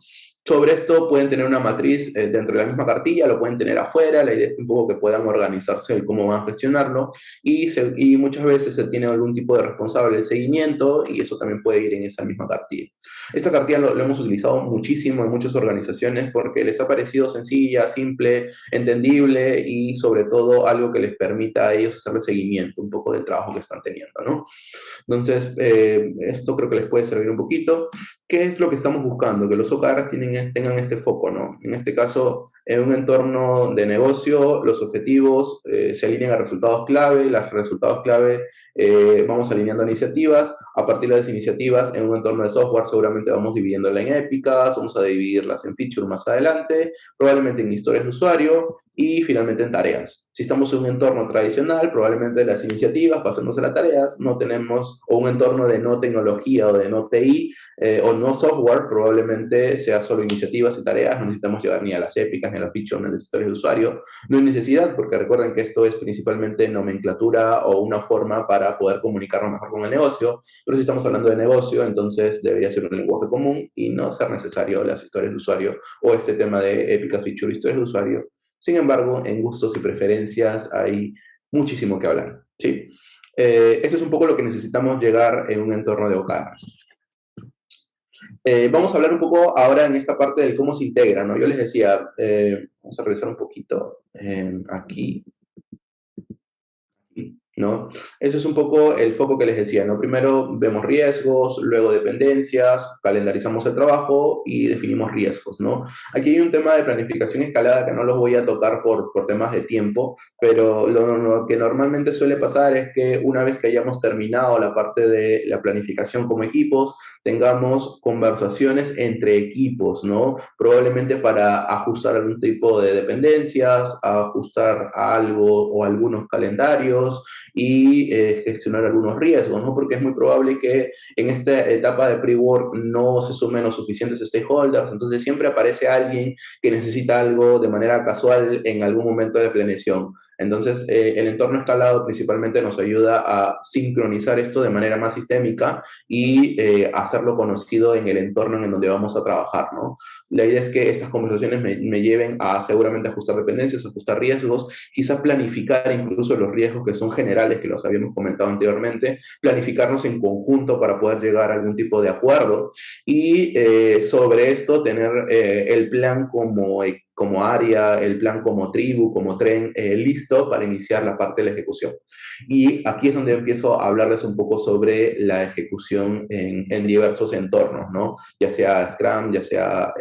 Speaker 1: Sobre esto pueden tener una matriz dentro de la misma cartilla, lo pueden tener afuera, la idea es un poco que puedan organizarse el cómo van a gestionarlo y muchas veces se tiene algún tipo de responsable de seguimiento y eso también puede ir en esa misma cartilla. Esta cartilla lo hemos utilizado muchísimo en muchas organizaciones porque les ha parecido sencilla, simple, entendible y sobre todo algo que les permita a ellos hacerle seguimiento un poco del trabajo que están teniendo, ¿no? Entonces, esto creo que les puede servir un poquito. ¿Qué es lo que estamos buscando? Que los OKRs tengan este foco, ¿no? En este caso, en un entorno de negocio, los objetivos se alinean a resultados clave, los resultados clave vamos alineando iniciativas, a partir de las iniciativas en un entorno de software seguramente vamos dividiéndola en épicas, vamos a dividirlas en features más adelante, probablemente en historias de usuario y finalmente en tareas. Si estamos en un entorno tradicional, probablemente las iniciativas pasemos a las tareas, no tenemos, o un entorno de no tecnología o de no TI, o no software, probablemente sea solo iniciativas y tareas, no necesitamos llegar ni a las épicas, ni a las features, ni a las historias de usuario. No hay necesidad, porque recuerden que esto es principalmente nomenclatura o una forma para poder comunicarnos mejor con el negocio, pero si estamos hablando de negocio, entonces debería ser un lenguaje común y no ser necesario las historias de usuario o este tema de épicas, feature, historias de usuario. Sin embargo, en gustos y preferencias hay muchísimo que hablar, ¿sí? Eso es un poco lo que necesitamos llegar en un entorno de OKRs. Vamos a hablar un poco ahora en esta parte del cómo se integra, ¿no? Yo les decía, vamos a revisar un poquito aquí, ¿no? Eso es un poco el foco que les decía, ¿no? Primero vemos riesgos, luego dependencias, calendarizamos el trabajo y definimos riesgos, ¿no? Aquí hay un tema de planificación escalada que no los voy a tocar por temas de tiempo, pero lo que normalmente suele pasar es que una vez que hayamos terminado la parte de la planificación como equipos, tengamos conversaciones entre equipos, ¿no? Probablemente para ajustar algún tipo de dependencias, ajustar algo o algunos calendarios, y gestionar algunos riesgos, ¿no? Porque es muy probable que en esta etapa de pre-work no se sumen los suficientes stakeholders, entonces siempre aparece alguien que necesita algo de manera casual en algún momento de planeación. Entonces, el entorno escalado principalmente nos ayuda a sincronizar esto de manera más sistémica y hacerlo conocido en el entorno en donde vamos a trabajar, ¿no? La idea es que estas conversaciones me lleven a seguramente ajustar dependencias, ajustar riesgos, quizá planificar incluso los riesgos que son generales, que los habíamos comentado anteriormente, planificarnos en conjunto para poder llegar a algún tipo de acuerdo y sobre esto tener el plan como área, el plan como tribu, como tren, listo para iniciar la parte de la ejecución. Y aquí es donde empiezo a hablarles un poco sobre la ejecución en diversos entornos, ¿no? Ya sea Scrum, ya sea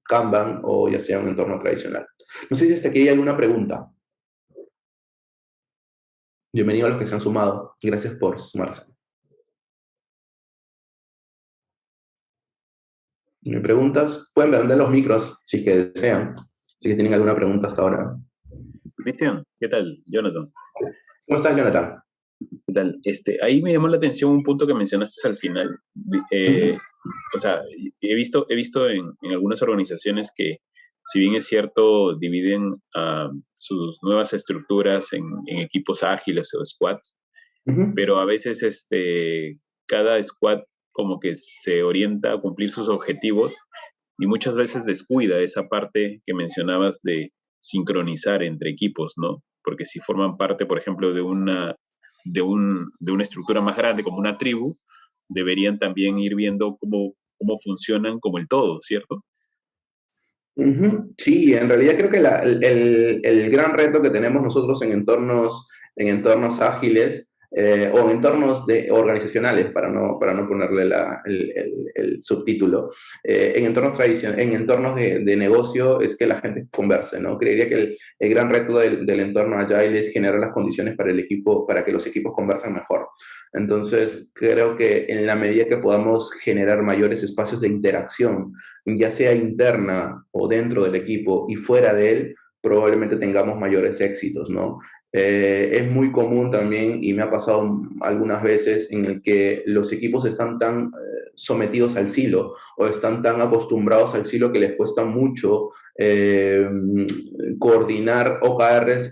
Speaker 1: Kanban o ya sea un entorno tradicional. No sé si hasta aquí hay alguna pregunta. Bienvenidos a los que se han sumado. Gracias por sumarse. ¿No hay preguntas? Pueden prender los micros si que desean. Si que tienen alguna pregunta hasta ahora.
Speaker 2: Cristian, ¿qué tal? Jonathan.
Speaker 1: ¿Cómo estás, Jonathan?
Speaker 2: ¿Qué tal? Ahí me llamó la atención un punto que mencionaste al final. O sea, he visto en algunas organizaciones que, si bien es cierto, dividen sus nuevas estructuras en equipos ágiles o squads, pero a veces cada squad como que se orienta a cumplir sus objetivos y muchas veces descuida esa parte que mencionabas de sincronizar entre equipos, ¿no? Porque si forman parte, por ejemplo, de una estructura más grande como una tribu, deberían también ir viendo cómo funcionan como el todo, ¿cierto?
Speaker 1: Sí, en realidad creo que el gran reto que tenemos nosotros en entornos ágiles o en entornos organizacionales, para no ponerle el subtítulo, en entornos en entornos de negocio es que la gente converse, ¿no? Creería que el gran reto del entorno Agile es generar las condiciones para el equipo, para que los equipos conversen mejor. Entonces, creo que en la medida que podamos generar mayores espacios de interacción, ya sea interna o dentro del equipo y fuera de él, probablemente tengamos mayores éxitos, ¿no? Es muy común también, y me ha pasado algunas veces, en el que los equipos están tan sometidos al silo o están tan acostumbrados al silo que les cuesta mucho coordinar OKRs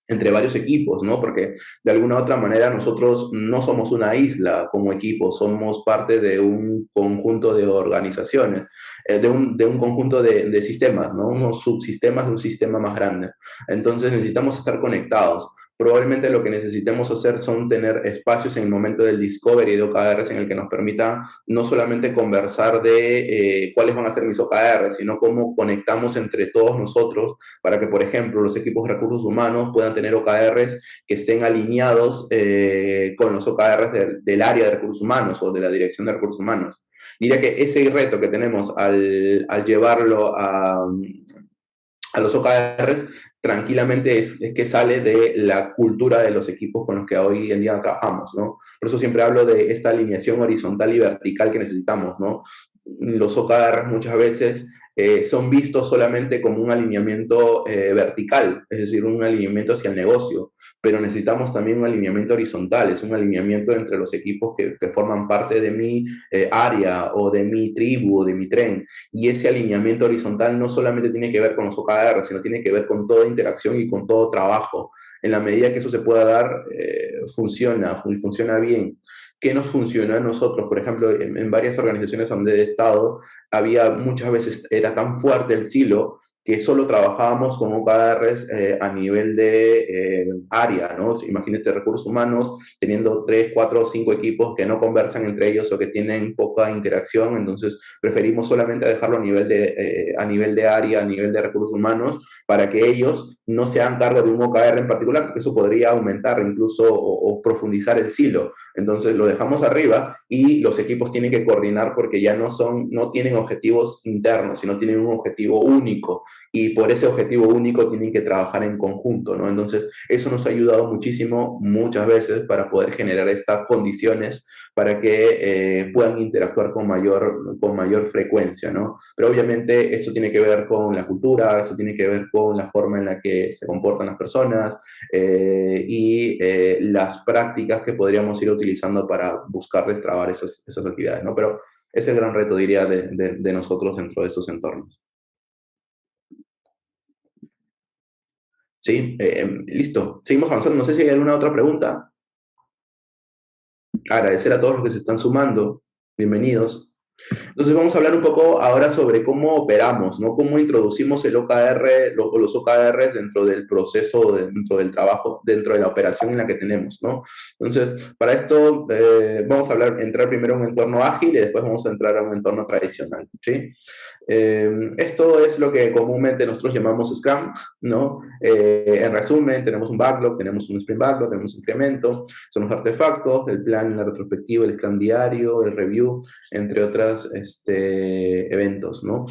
Speaker 1: entre varios equipos, ¿no? Porque de alguna u otra manera nosotros no somos una isla como equipo, somos parte de un conjunto de organizaciones, de un conjunto de sistemas, ¿no? Unos subsistemas de un sistema más grande. Entonces necesitamos estar conectados. Probablemente lo que necesitemos hacer son tener espacios en el momento del discovery de OKRs en el que nos permita no solamente conversar de cuáles van a ser mis OKRs, sino cómo conectamos entre todos nosotros para que, por ejemplo, los equipos de recursos humanos puedan tener OKRs que estén alineados con los OKRs del área de recursos humanos o de la dirección de recursos humanos. Diría que ese reto que tenemos al llevarlo a los OKRs tranquilamente es que sale de la cultura de los equipos con los que hoy en día trabajamos, ¿no? Por eso siempre hablo de esta alineación horizontal y vertical que necesitamos, ¿no? Los OKRs muchas veces son vistos solamente como un alineamiento vertical, es decir, un alineamiento hacia el negocio, pero necesitamos también un alineamiento horizontal, es un alineamiento entre los equipos que forman parte de mi área o de mi tribu o de mi tren. Y ese alineamiento horizontal no solamente tiene que ver con los OKR, sino tiene que ver con toda interacción y con todo trabajo. En la medida que eso se pueda dar, funciona bien. ¿Qué nos funcionó a nosotros? Por ejemplo, en varias organizaciones donde he estado, había muchas veces, era tan fuerte el silo que solo trabajábamos con OKRs a nivel de área, ¿no? Imagínate recursos humanos teniendo 3, 4 o 5 equipos que no conversan entre ellos o que tienen poca interacción, entonces preferimos solamente dejarlo a nivel de área, a nivel de recursos humanos, para que ellos no se hagan cargo de un OKR en particular, porque eso podría aumentar incluso o profundizar el silo. Entonces lo dejamos arriba y los equipos tienen que coordinar porque ya no tienen objetivos internos, sino tienen un objetivo único y por ese objetivo único tienen que trabajar en conjunto, ¿no? Entonces, eso nos ha ayudado muchísimo, muchas veces, para poder generar estas condiciones para que puedan interactuar con mayor frecuencia, ¿no? Pero obviamente eso tiene que ver con la cultura, eso tiene que ver con la forma en la que se comportan las personas las prácticas que podríamos ir utilizando para buscar destrabar esas actividades, ¿no? Pero es el gran reto, diría, de nosotros dentro de esos entornos. Sí, listo. Seguimos avanzando. No sé si hay alguna otra pregunta. Agradecer a todos los que se están sumando. Bienvenidos. Entonces vamos a hablar un poco ahora sobre cómo operamos, ¿no? Cómo introducimos el OKR, los OKRs dentro del proceso, dentro del trabajo, dentro de la operación en la que tenemos, ¿no? Entonces, para esto vamos a entrar primero a un entorno ágil y después vamos a entrar a un entorno tradicional, ¿sí? Esto es lo que comúnmente nosotros llamamos Scrum, ¿no? En resumen, tenemos un backlog, tenemos un sprint backlog, tenemos un incremento, son los artefactos, el plan, la retrospectiva, el Scrum diario, el review, entre otros eventos, ¿no?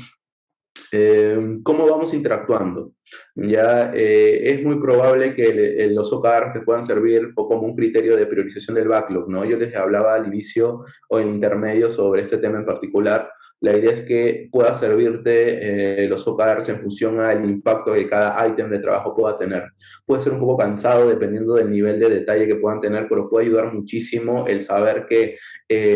Speaker 1: ¿Cómo vamos interactuando? Ya es muy probable que los OKRs te puedan servir como un criterio de priorización del backlog, ¿no? Yo les hablaba al inicio o en intermedio sobre este tema en particular. La idea es que pueda servirte los OKRs en función al impacto que cada ítem de trabajo pueda tener. Puede ser un poco cansado dependiendo del nivel de detalle que puedan tener, pero puede ayudar muchísimo el saber que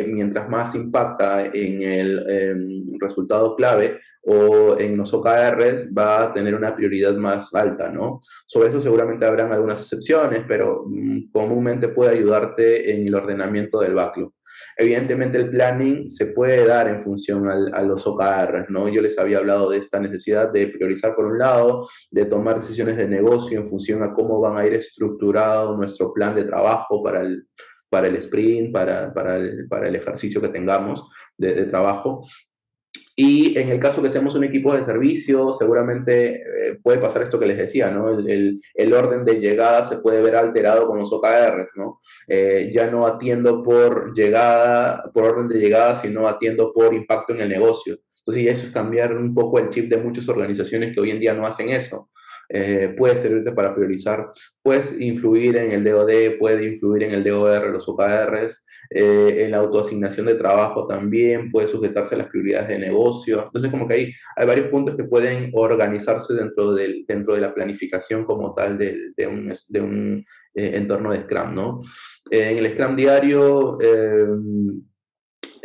Speaker 1: mientras más impacta en el resultado clave, o en los OKRs va a tener una prioridad más alta, ¿no? Sobre eso seguramente habrán algunas excepciones, pero comúnmente puede ayudarte en el ordenamiento del backlog. Evidentemente el planning se puede dar en función a los OKRs, ¿no? Yo les había hablado de esta necesidad de priorizar por un lado, de tomar decisiones de negocio en función a cómo van a ir estructurado nuestro plan de trabajo para el sprint, para el ejercicio que tengamos de trabajo. Y en el caso que seamos un equipo de servicio, seguramente puede pasar esto que les decía, ¿no? El orden de llegada se puede ver alterado con los OKRs, ¿no? Ya no atiendo por llegada, por orden de llegada, sino atiendo por impacto en el negocio. Entonces, y eso es cambiar un poco el chip de muchas organizaciones que hoy en día no hacen eso. Puede servirte para priorizar, puedes influir en el DoD, puede influir en el DOR, los OKRs, en la autoasignación de trabajo también, puede sujetarse a las prioridades de negocio. Entonces, como que hay varios puntos que pueden organizarse dentro de la planificación como tal de un entorno de Scrum, ¿no? En el Scrum diario,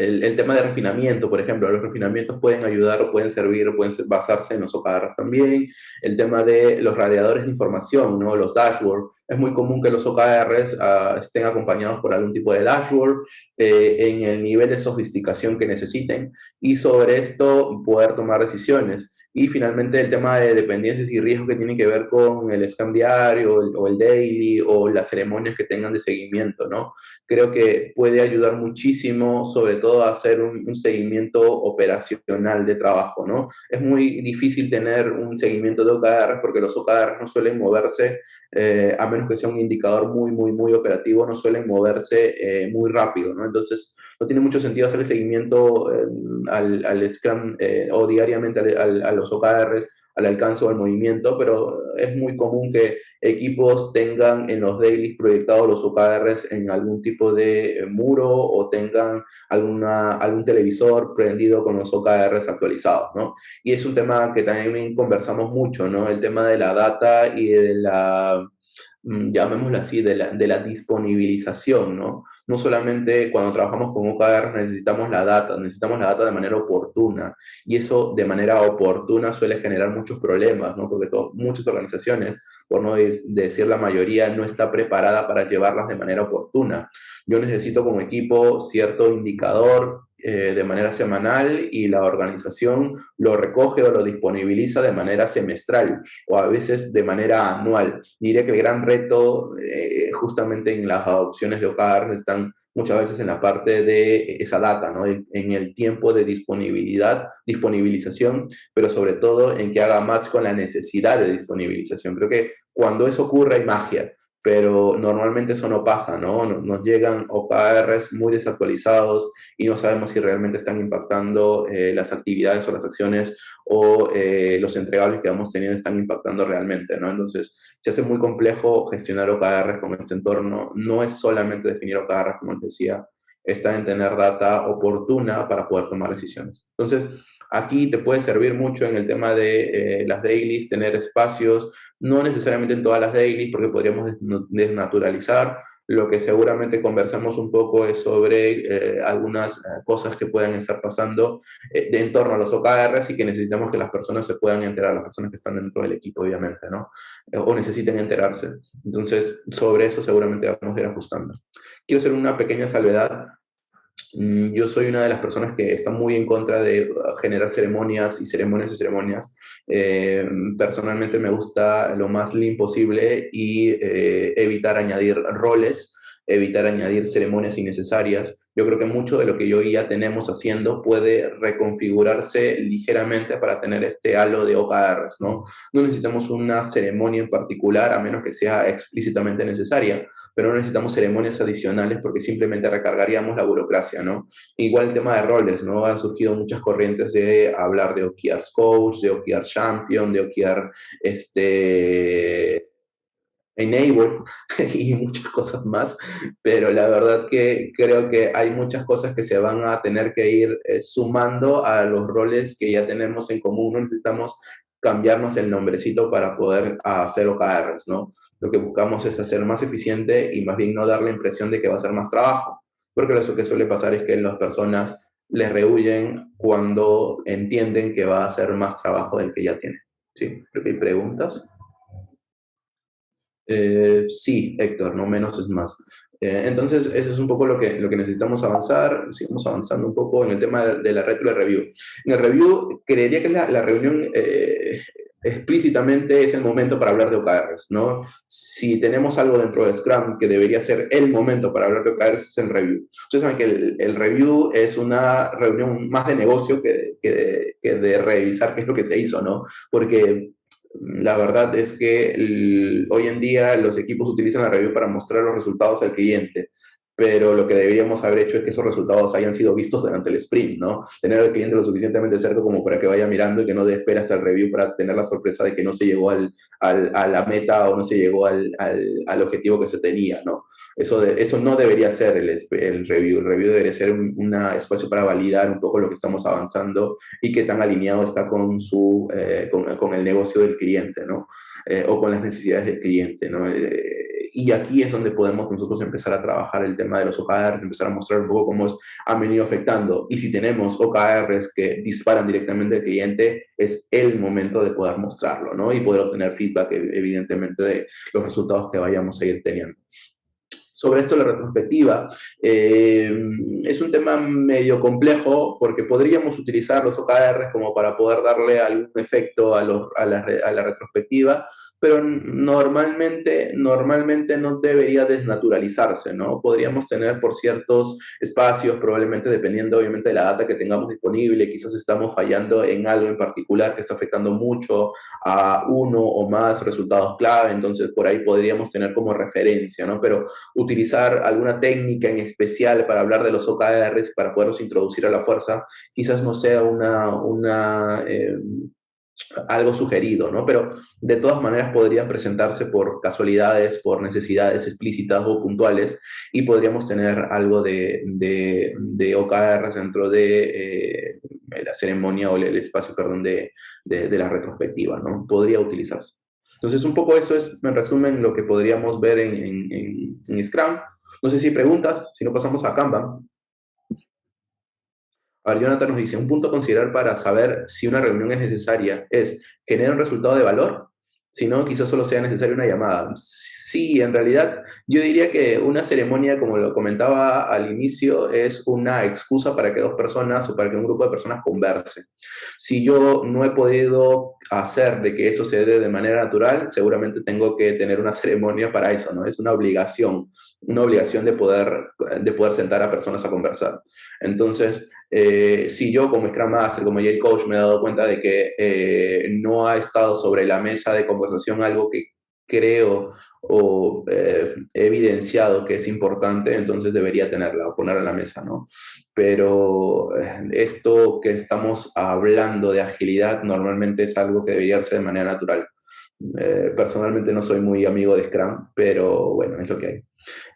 Speaker 1: el tema de refinamiento, por ejemplo, los refinamientos pueden ayudar o pueden servir o pueden basarse en los OKRs también. El tema de los radiadores de información, ¿no? Los dashboards. Es muy común que los OKRs estén acompañados por algún tipo de dashboard en el nivel de sofisticación que necesiten y sobre esto poder tomar decisiones. Y finalmente el tema de dependencias y riesgos que tienen que ver con el Scrum diario o el daily o las ceremonias que tengan de seguimiento, ¿no? Creo que puede ayudar muchísimo, sobre todo a hacer un seguimiento operacional de trabajo, ¿no? Es muy difícil tener un seguimiento de OKR porque los OKR no suelen moverse, a menos que sea un indicador muy, muy, muy operativo, no suelen moverse muy rápido, ¿no? Entonces, no tiene mucho sentido hacer el seguimiento al Scrum o diariamente a los OKRs, al alcance o al movimiento, pero es muy común que equipos tengan en los dailies proyectados los OKRs en algún tipo de muro o tengan algún televisor prendido con los OKRs actualizados, ¿no? Y es un tema que también conversamos mucho, ¿no? El tema de la data y de la, llamémoslo así, de la disponibilización, ¿no? No solamente cuando trabajamos con OKR necesitamos la data de manera oportuna y eso de manera oportuna suele generar muchos problemas, ¿no? Porque muchas organizaciones, por no decir la mayoría, no está preparada para llevarlas de manera oportuna. Yo necesito como equipo cierto indicador de manera semanal y la organización lo recoge o lo disponibiliza de manera semestral o a veces de manera anual. Diría que el gran reto justamente en las adopciones de OKR están muchas veces en la parte de esa data, ¿no? En el tiempo de disponibilización, pero sobre todo en que haga match con la necesidad de disponibilización. Creo que cuando eso ocurre hay magia, pero normalmente eso no pasa, ¿no? Nos llegan OKRs muy desactualizados y no sabemos si realmente están impactando las actividades o las acciones o los entregables que vamos teniendo están impactando realmente, ¿no? Entonces, se hace muy complejo gestionar OKRs con este entorno. No es solamente definir OKRs, como les decía, está en tener data oportuna para poder tomar decisiones. Entonces, aquí te puede servir mucho en el tema de las dailies, tener espacios, no necesariamente en todas las dailies, porque podríamos desnaturalizar. Lo que seguramente conversamos un poco es sobre algunas cosas que puedan estar pasando de en torno a los OKRs y que necesitamos que las personas se puedan enterar, las personas que están dentro del equipo, obviamente, ¿no? O necesiten enterarse. Entonces, sobre eso seguramente vamos a ir ajustando. Quiero hacer una pequeña salvedad. Yo soy una de las personas que está muy en contra de generar ceremonias y ceremonias y ceremonias. Personalmente me gusta lo más lean posible y evitar añadir roles, evitar añadir ceremonias innecesarias. Yo creo que mucho de lo que hoy ya tenemos haciendo puede reconfigurarse ligeramente para tener este halo de OKRs, ¿no? No necesitamos una ceremonia en particular, a menos que sea explícitamente necesaria, pero no necesitamos ceremonias adicionales porque simplemente recargaríamos la burocracia, ¿no? Igual el tema de roles, ¿no? Han surgido muchas corrientes de hablar de OKRs Coach, de OKR Champion, de OKR Enable y muchas cosas más, pero la verdad que creo que hay muchas cosas que se van a tener que ir sumando a los roles que ya tenemos en común. No necesitamos cambiarnos el nombrecito para poder hacer OKRs, ¿no? Lo que buscamos es hacer más eficiente y más bien no dar la impresión de que va a ser más trabajo, porque lo que suele pasar es que las personas les rehuyen cuando entienden que va a ser más trabajo del que ya tienen. ¿Sí? Creo que hay preguntas. Sí, Héctor, no menos es más. Entonces, eso es un poco lo que necesitamos avanzar. Sigamos avanzando un poco en el tema de la retro de review. En el review, creería que la reunión explícitamente es el momento para hablar de OKRs, ¿no? Si tenemos algo dentro de Scrum que debería ser el momento para hablar de OKRs, es el review. Ustedes saben que el review es una reunión más de negocio que de revisar qué es lo que se hizo, ¿no? Porque la verdad es que hoy en día los equipos utilizan la review para mostrar los resultados al cliente, pero lo que deberíamos haber hecho es que esos resultados hayan sido vistos durante el sprint, ¿no? Tener al cliente lo suficientemente cerca como para que vaya mirando y que no dé espera hasta el review para tener la sorpresa de que no se llegó a la meta o no se llegó al objetivo que se tenía, ¿no? Eso no debería ser el review. El review debería ser un espacio para validar un poco lo que estamos avanzando y qué tan alineado está con el negocio del cliente, ¿no? O con las necesidades del cliente, ¿no? y aquí es donde podemos nosotros empezar a trabajar el tema de los OKRs, empezar a mostrar un poco cómo han venido afectando. Y si tenemos OKRs que disparan directamente al cliente, es el momento de poder mostrarlo, ¿no? Y poder obtener feedback, evidentemente, de los resultados que vayamos a ir teniendo. Sobre esto, la retrospectiva es un tema medio complejo porque podríamos utilizar los OKRs como para poder darle algún efecto a la retrospectiva, pero normalmente no debería desnaturalizarse, ¿no? Podríamos tener por ciertos espacios, probablemente dependiendo obviamente de la data que tengamos disponible, quizás estamos fallando en algo en particular que está afectando mucho a uno o más resultados clave, entonces por ahí podríamos tener como referencia, ¿no? Pero utilizar alguna técnica en especial para hablar de los OKRs, para poderlos introducir a la fuerza, quizás no sea algo sugerido, ¿no? Pero de todas maneras podrían presentarse por casualidades, por necesidades explícitas o puntuales, y podríamos tener algo de OKRs dentro de la ceremonia o el espacio, perdón, de la retrospectiva, ¿no? Podría utilizarse. Entonces, un poco eso es, en resumen, lo que podríamos ver en Scrum. No sé si hay preguntas, si no pasamos a Kanban. A ver, Jonathan nos dice, un punto a considerar para saber si una reunión es necesaria es, ¿genera un resultado de valor? Si no, quizás solo sea necesaria una llamada. Sí, en realidad, yo diría que una ceremonia, como lo comentaba al inicio, es una excusa para que dos personas o para que un grupo de personas converse. Si yo no he podido hacer de que eso se dé de manera natural, seguramente tengo que tener una ceremonia para eso, ¿no? Es una obligación de poder sentar a personas a conversar. Entonces, si yo como Scrum Master, como Agile Coach, me he dado cuenta de que no ha estado sobre la mesa de conversación algo que creo o he evidenciado que es importante, entonces debería tenerla o ponerla en la mesa, ¿no? Pero esto que estamos hablando de agilidad normalmente es algo que debería ser de manera natural. Personalmente no soy muy amigo de Scrum, pero bueno, es lo que hay.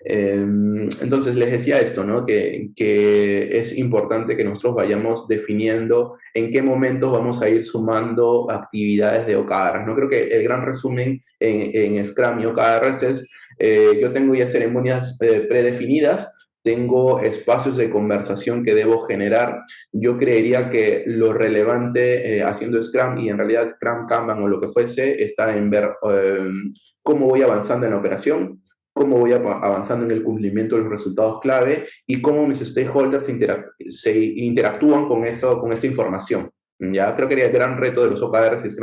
Speaker 1: Entonces les decía esto, ¿no? Que es importante que nosotros vayamos definiendo en qué momentos vamos a ir sumando actividades de OKRs. No creo que el gran resumen en Scrum y OKRs es, yo tengo ya ceremonias predefinidas, tengo espacios de conversación que debo generar. Yo creería que lo relevante haciendo Scrum y en realidad Scrum, Kanban o lo que fuese, está en ver cómo voy avanzando en la operación, cómo voy avanzando en el cumplimiento de los resultados clave y cómo mis stakeholders se interactúan con esa información. Ya creo que el gran reto de los OKRs es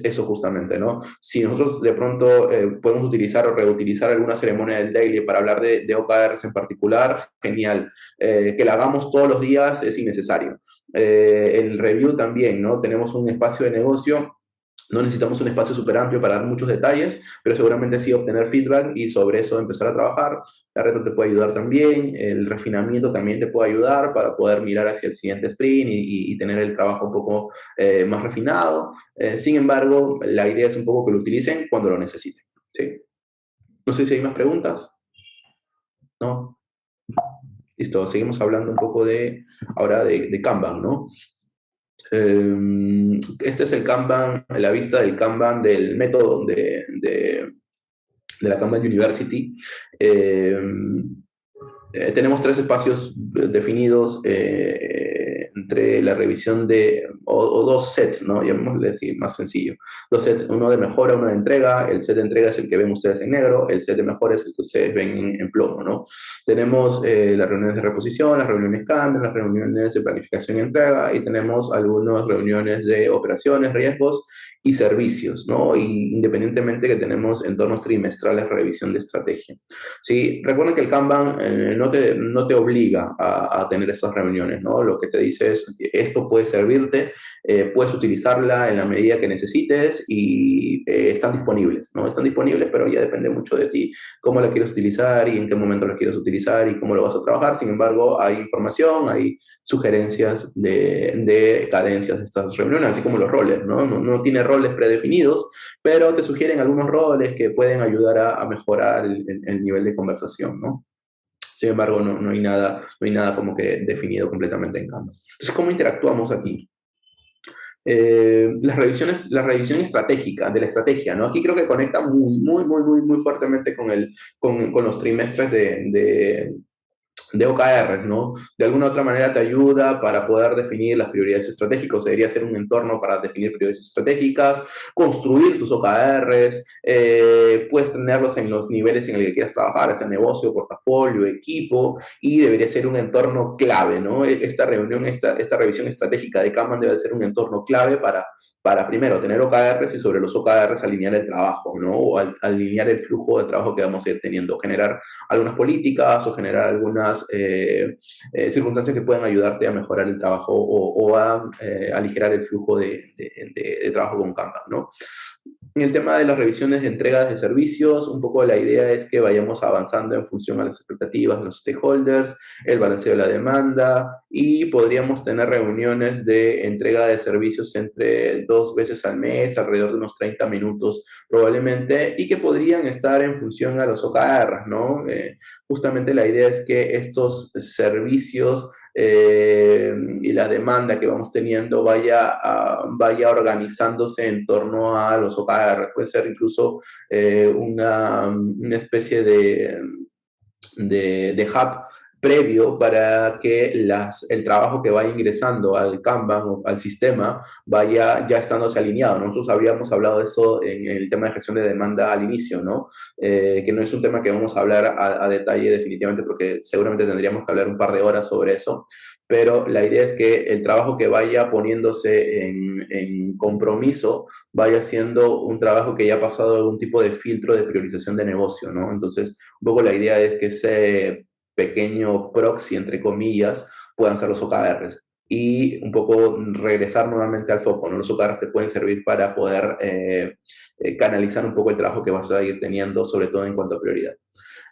Speaker 1: eso justamente, ¿no? Si nosotros de pronto podemos utilizar o reutilizar alguna ceremonia del daily para hablar de OKRs en particular, genial. Que la hagamos todos los días es innecesario. El review también, ¿no? Tenemos un espacio de negocio. No necesitamos un espacio súper amplio para dar muchos detalles, pero seguramente sí obtener feedback y sobre eso empezar a trabajar. La reto te puede ayudar también, el refinamiento también te puede ayudar para poder mirar hacia el siguiente sprint y tener el trabajo un poco más refinado. Sin embargo, la idea es un poco que lo utilicen cuando lo necesiten. ¿Sí? No sé si hay más preguntas. ¿No? Listo, seguimos hablando un poco ahora de Kanban, ¿no? Este es el Kanban, la vista del Kanban del método de la Kanban University. Tenemos tres espacios definidos entre la revisión o dos sets, ¿no? Llamémosle así, más sencillo. Dos sets, uno de mejora, uno de entrega. El set de entrega es el que ven ustedes en negro, el set de mejora es el que ustedes ven en plomo, ¿no? Tenemos las reuniones de reposición, las reuniones cambio, las reuniones de planificación y entrega, y tenemos algunas reuniones de operaciones, riesgos y servicios, ¿no? Y independientemente que tenemos entornos trimestrales de revisión de estrategia. Sí, recuerden que el Kanban no te obliga a tener esas reuniones, ¿no? Lo que te dice es, esto puede servirte, puedes utilizarla en la medida que necesites y están disponibles, ¿no? Están disponibles, pero ya depende mucho de ti cómo la quieres utilizar y en qué momento la quieres utilizar y cómo lo vas a trabajar. Sin embargo, hay información, hay sugerencias de cadencias de estas reuniones, así como los roles, ¿no? No tiene roles predefinidos, pero te sugieren algunos roles que pueden ayudar a mejorar el nivel de conversación, ¿no? Sin embargo, no hay nada como que definido completamente en Canvas. Entonces, ¿cómo interactuamos aquí? la revisión estratégica, de la estrategia, ¿no? Aquí creo que conecta muy fuertemente con los trimestres de OKRs, ¿no? De alguna u otra manera te ayuda para poder definir las prioridades estratégicas, debería ser un entorno para definir prioridades estratégicas, construir tus OKRs, puedes tenerlos en los niveles en el que quieras trabajar, sea negocio, portafolio, equipo, y debería ser un entorno clave, ¿no? Esta revisión estratégica de Kanban debe ser un entorno clave para primero tener OKRs y sobre los OKRs alinear el trabajo, ¿no? O alinear el flujo de trabajo que vamos a ir teniendo, generar algunas políticas o generar algunas circunstancias que puedan ayudarte a mejorar el trabajo o a aligerar el flujo de trabajo con Kanban, ¿no? En el tema de las revisiones de entregas de servicios, un poco la idea es que vayamos avanzando en función a las expectativas de los stakeholders, el balanceo de la demanda y podríamos tener reuniones de entrega de servicios entre 2 veces al mes, alrededor de unos 30 minutos probablemente, y que podrían estar en función a los OKRs, ¿no? Justamente la idea es que estos servicios y la demanda que vamos teniendo vaya organizándose en torno a los OKR. Puede ser incluso una especie de hub previo para que el trabajo que vaya ingresando al Kanban o al sistema vaya ya estándose alineado. Nosotros habíamos hablado de eso en el tema de gestión de demanda al inicio, ¿no? Que no es un tema que vamos a hablar a detalle definitivamente porque seguramente tendríamos que hablar un par de horas sobre eso, pero la idea es que el trabajo que vaya poniéndose en compromiso vaya siendo un trabajo que ya ha pasado algún tipo de filtro de priorización de negocio, ¿no? Entonces, un poco la idea es que ese pequeño proxy, entre comillas, puedan ser los OKRs y un poco regresar nuevamente al foco, ¿no? Los OKRs te pueden servir para poder canalizar un poco el trabajo que vas a ir teniendo, sobre todo en cuanto a prioridad.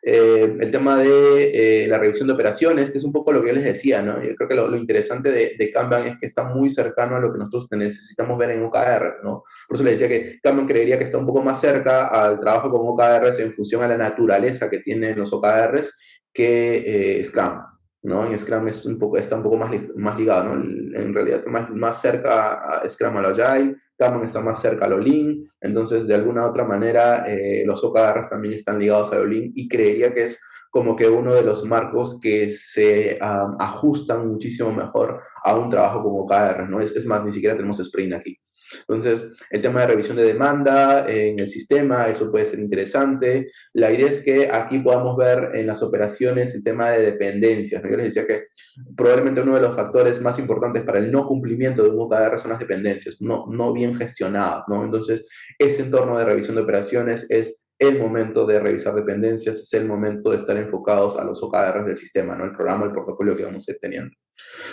Speaker 1: El tema de la revisión de operaciones, que es un poco lo que yo les decía, ¿no? Yo creo que lo interesante de Kanban es que está muy cercano a lo que nosotros necesitamos ver en OKR, ¿no? Por eso les decía que Kanban creería que está un poco más cerca al trabajo con OKRs en función a la naturaleza que tienen los OKRs que Scrum, ¿no? En Scrum está un poco más ligado, ¿no? En realidad está más cerca a Scrum a lo Agile, Kanban está más cerca a lo Lean, entonces de alguna u otra manera los OKRs también están ligados a lo Lean y creería que es como que uno de los marcos que se ajustan muchísimo mejor a un trabajo con OKRs, ¿no? Es más, ni siquiera tenemos sprint aquí. Entonces, el tema de revisión de demanda en el sistema, eso puede ser interesante. La idea es que aquí podamos ver en las operaciones el tema de dependencias, ¿no? Yo les decía que probablemente uno de los factores más importantes para el no cumplimiento de un OKR son las dependencias, no bien gestionadas, ¿no? Entonces, ese entorno de revisión de operaciones es el momento de revisar dependencias, es el momento de estar enfocados a los OKRs del sistema, ¿no? El programa, el portafolio que vamos a ir teniendo.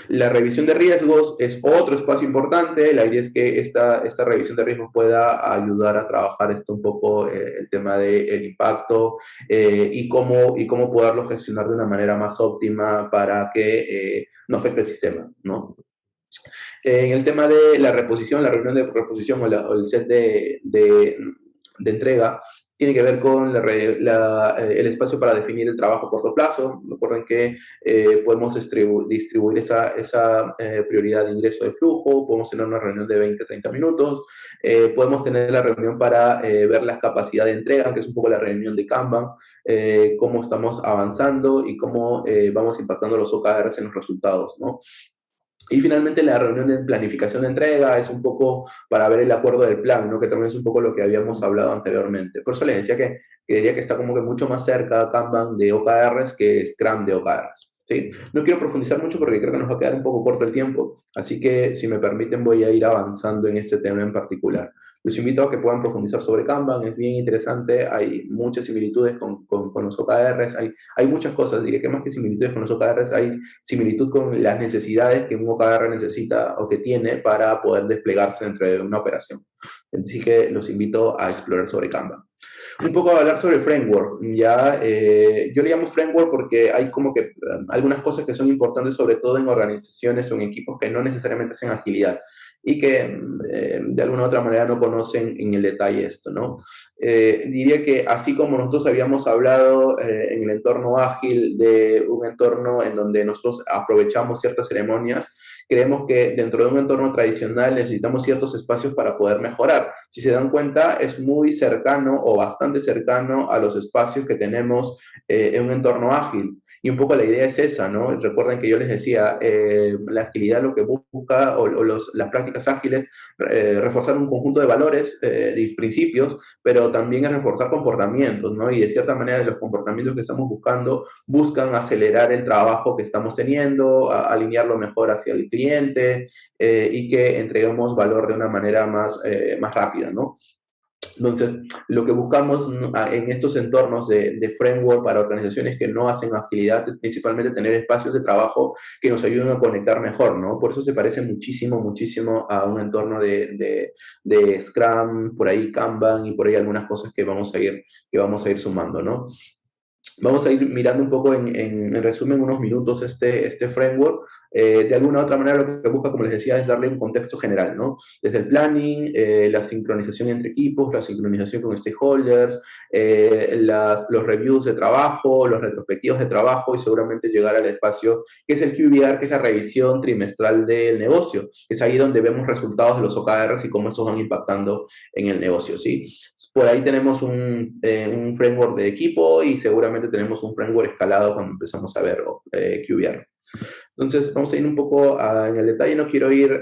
Speaker 1: La revisión de riesgos es otro espacio importante. La idea es que esta revisión de riesgos pueda ayudar a trabajar esto un poco, el tema del impacto y cómo poderlo gestionar de una manera más óptima para que no afecte el sistema, ¿no? En el tema de la reposición, la reunión de reposición o el set de entrega, tiene que ver con el espacio para definir el trabajo a corto plazo. Recuerden que podemos distribuir esa prioridad de ingreso de flujo, podemos tener una reunión de 20-30 minutos, podemos tener la reunión para ver la capacidad de entrega, que es un poco la reunión de Kanban, cómo estamos avanzando y cómo vamos impactando los OKRs en los resultados, ¿no? Y finalmente la reunión de planificación de entrega es un poco para ver el acuerdo del plan, ¿no? Que también es un poco lo que habíamos hablado anteriormente. Por eso les decía que diría que está como que mucho más cerca Kanban de OKRs que Scrum de OKRs. ¿Sí? No quiero profundizar mucho porque creo que nos va a quedar un poco corto el tiempo, así que si me permiten voy a ir avanzando en este tema en particular. Los invito a que puedan profundizar sobre Kanban, es bien interesante, hay muchas similitudes con los OKRs, hay muchas cosas, diría que más que similitudes con los OKRs, hay similitud con las necesidades que un OKR necesita o que tiene para poder desplegarse dentro de una operación. Así que los invito a explorar sobre Kanban. Un poco a hablar sobre el framework. Ya, yo le llamo framework porque hay como que algunas cosas que son importantes, sobre todo en organizaciones o en equipos que no necesariamente hacen agilidad y que de alguna u otra manera no conocen en el detalle esto, ¿no? Diría que así como nosotros habíamos hablado en el entorno ágil de un entorno en donde nosotros aprovechamos ciertas ceremonias creemos que dentro de un entorno tradicional necesitamos ciertos espacios para poder mejorar. Si se dan cuenta, es muy cercano o bastante cercano a los espacios que tenemos en un entorno ágil. Y un poco la idea es esa, ¿no? Recuerden que yo les decía, la agilidad lo que busca, las prácticas ágiles, reforzar un conjunto de valores, de principios, pero también es reforzar comportamientos, ¿no? Y de cierta manera los comportamientos que estamos buscando buscan acelerar el trabajo que estamos teniendo, alinearlo mejor hacia el cliente y que entreguemos valor de una manera más rápida, ¿no? Entonces, lo que buscamos en estos entornos de framework para organizaciones que no hacen agilidad es principalmente tener espacios de trabajo que nos ayuden a conectar mejor, ¿no? Por eso se parece muchísimo, muchísimo a un entorno de Scrum, por ahí Kanban y por ahí algunas cosas que vamos a ir sumando, ¿no? Vamos a ir mirando un poco en resumen unos minutos este framework. De alguna u otra manera lo que busca, como les decía, es darle un contexto general, ¿no? Desde el planning, la sincronización entre equipos, la sincronización con stakeholders, los reviews de trabajo, los retrospectivos de trabajo y seguramente llegar al espacio que es el QBR, que es la revisión trimestral del negocio. Es ahí donde vemos resultados de los OKRs y cómo esos van impactando en el negocio, ¿sí? Por ahí tenemos un framework de equipo y seguramente tenemos un framework escalado cuando empezamos a ver QBR. Entonces, vamos a ir un poco en el detalle. No quiero ir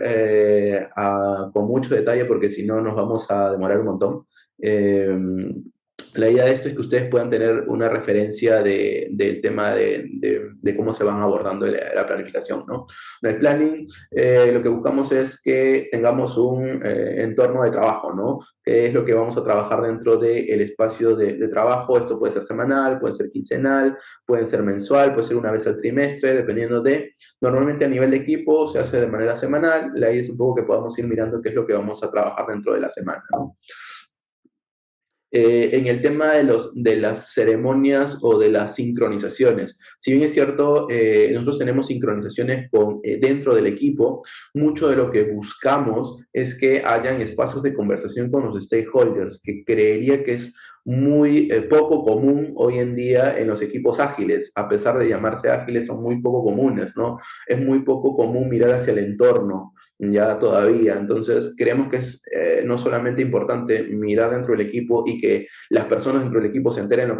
Speaker 1: con mucho detalle porque si no nos vamos a demorar un montón. La idea de esto es que ustedes puedan tener una referencia del tema de cómo se van abordando la planificación, ¿no? En el planning, lo que buscamos es que tengamos un entorno de trabajo, ¿no? ¿Qué es lo que vamos a trabajar dentro del espacio de trabajo? Esto puede ser semanal, puede ser quincenal, puede ser mensual, puede ser una vez al trimestre, dependiendo de... Normalmente a nivel de equipo se hace de manera semanal. La idea es un poco que podamos ir mirando qué es lo que vamos a trabajar dentro de la semana, ¿no? En el tema de las ceremonias o de las sincronizaciones. Si bien es cierto, nosotros tenemos sincronizaciones dentro del equipo, mucho de lo que buscamos es que hayan espacios de conversación con los stakeholders, que creería que es muy poco común hoy en día en los equipos ágiles. A pesar de llamarse ágiles, son muy poco comunes, ¿no? Es muy poco común mirar hacia el entorno ya todavía. Entonces, creemos que es no solamente importante mirar dentro del equipo y que las personas dentro del equipo se enteren lo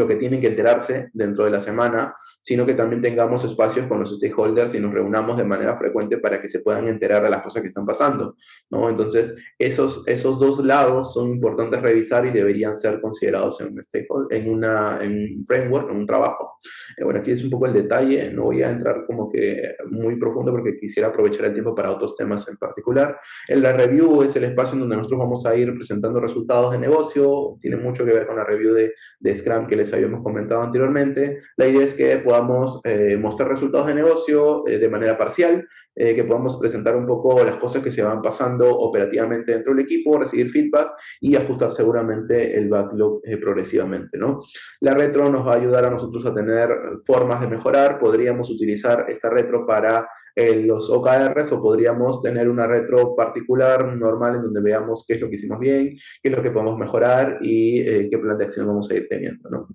Speaker 1: que tienen que enterarse dentro de la semana, sino que también tengamos espacios con los stakeholders y nos reunamos de manera frecuente para que se puedan enterar de las cosas que están pasando, ¿no? Entonces, esos dos lados son importantes revisar y deberían ser considerados en un framework, en un trabajo. Bueno, aquí es un poco el detalle, no voy a entrar como que muy profundo porque quisiera aprovechar el tiempo para otros temas en particular. La review es el espacio en donde nosotros vamos a ir presentando resultados de negocio, tiene mucho que ver con la review de Scrum que les habíamos comentado anteriormente. La idea es que podamos mostrar resultados de negocio de manera parcial, que podamos presentar un poco las cosas que se van pasando operativamente dentro del equipo, recibir feedback y ajustar seguramente el backlog progresivamente, ¿no? La retro nos va a ayudar a nosotros a tener formas de mejorar. Podríamos utilizar esta retro para los OKRs o podríamos tener una retro particular, normal, en donde veamos qué es lo que hicimos bien, qué es lo que podemos mejorar y qué plan de acción vamos a ir teniendo, ¿no?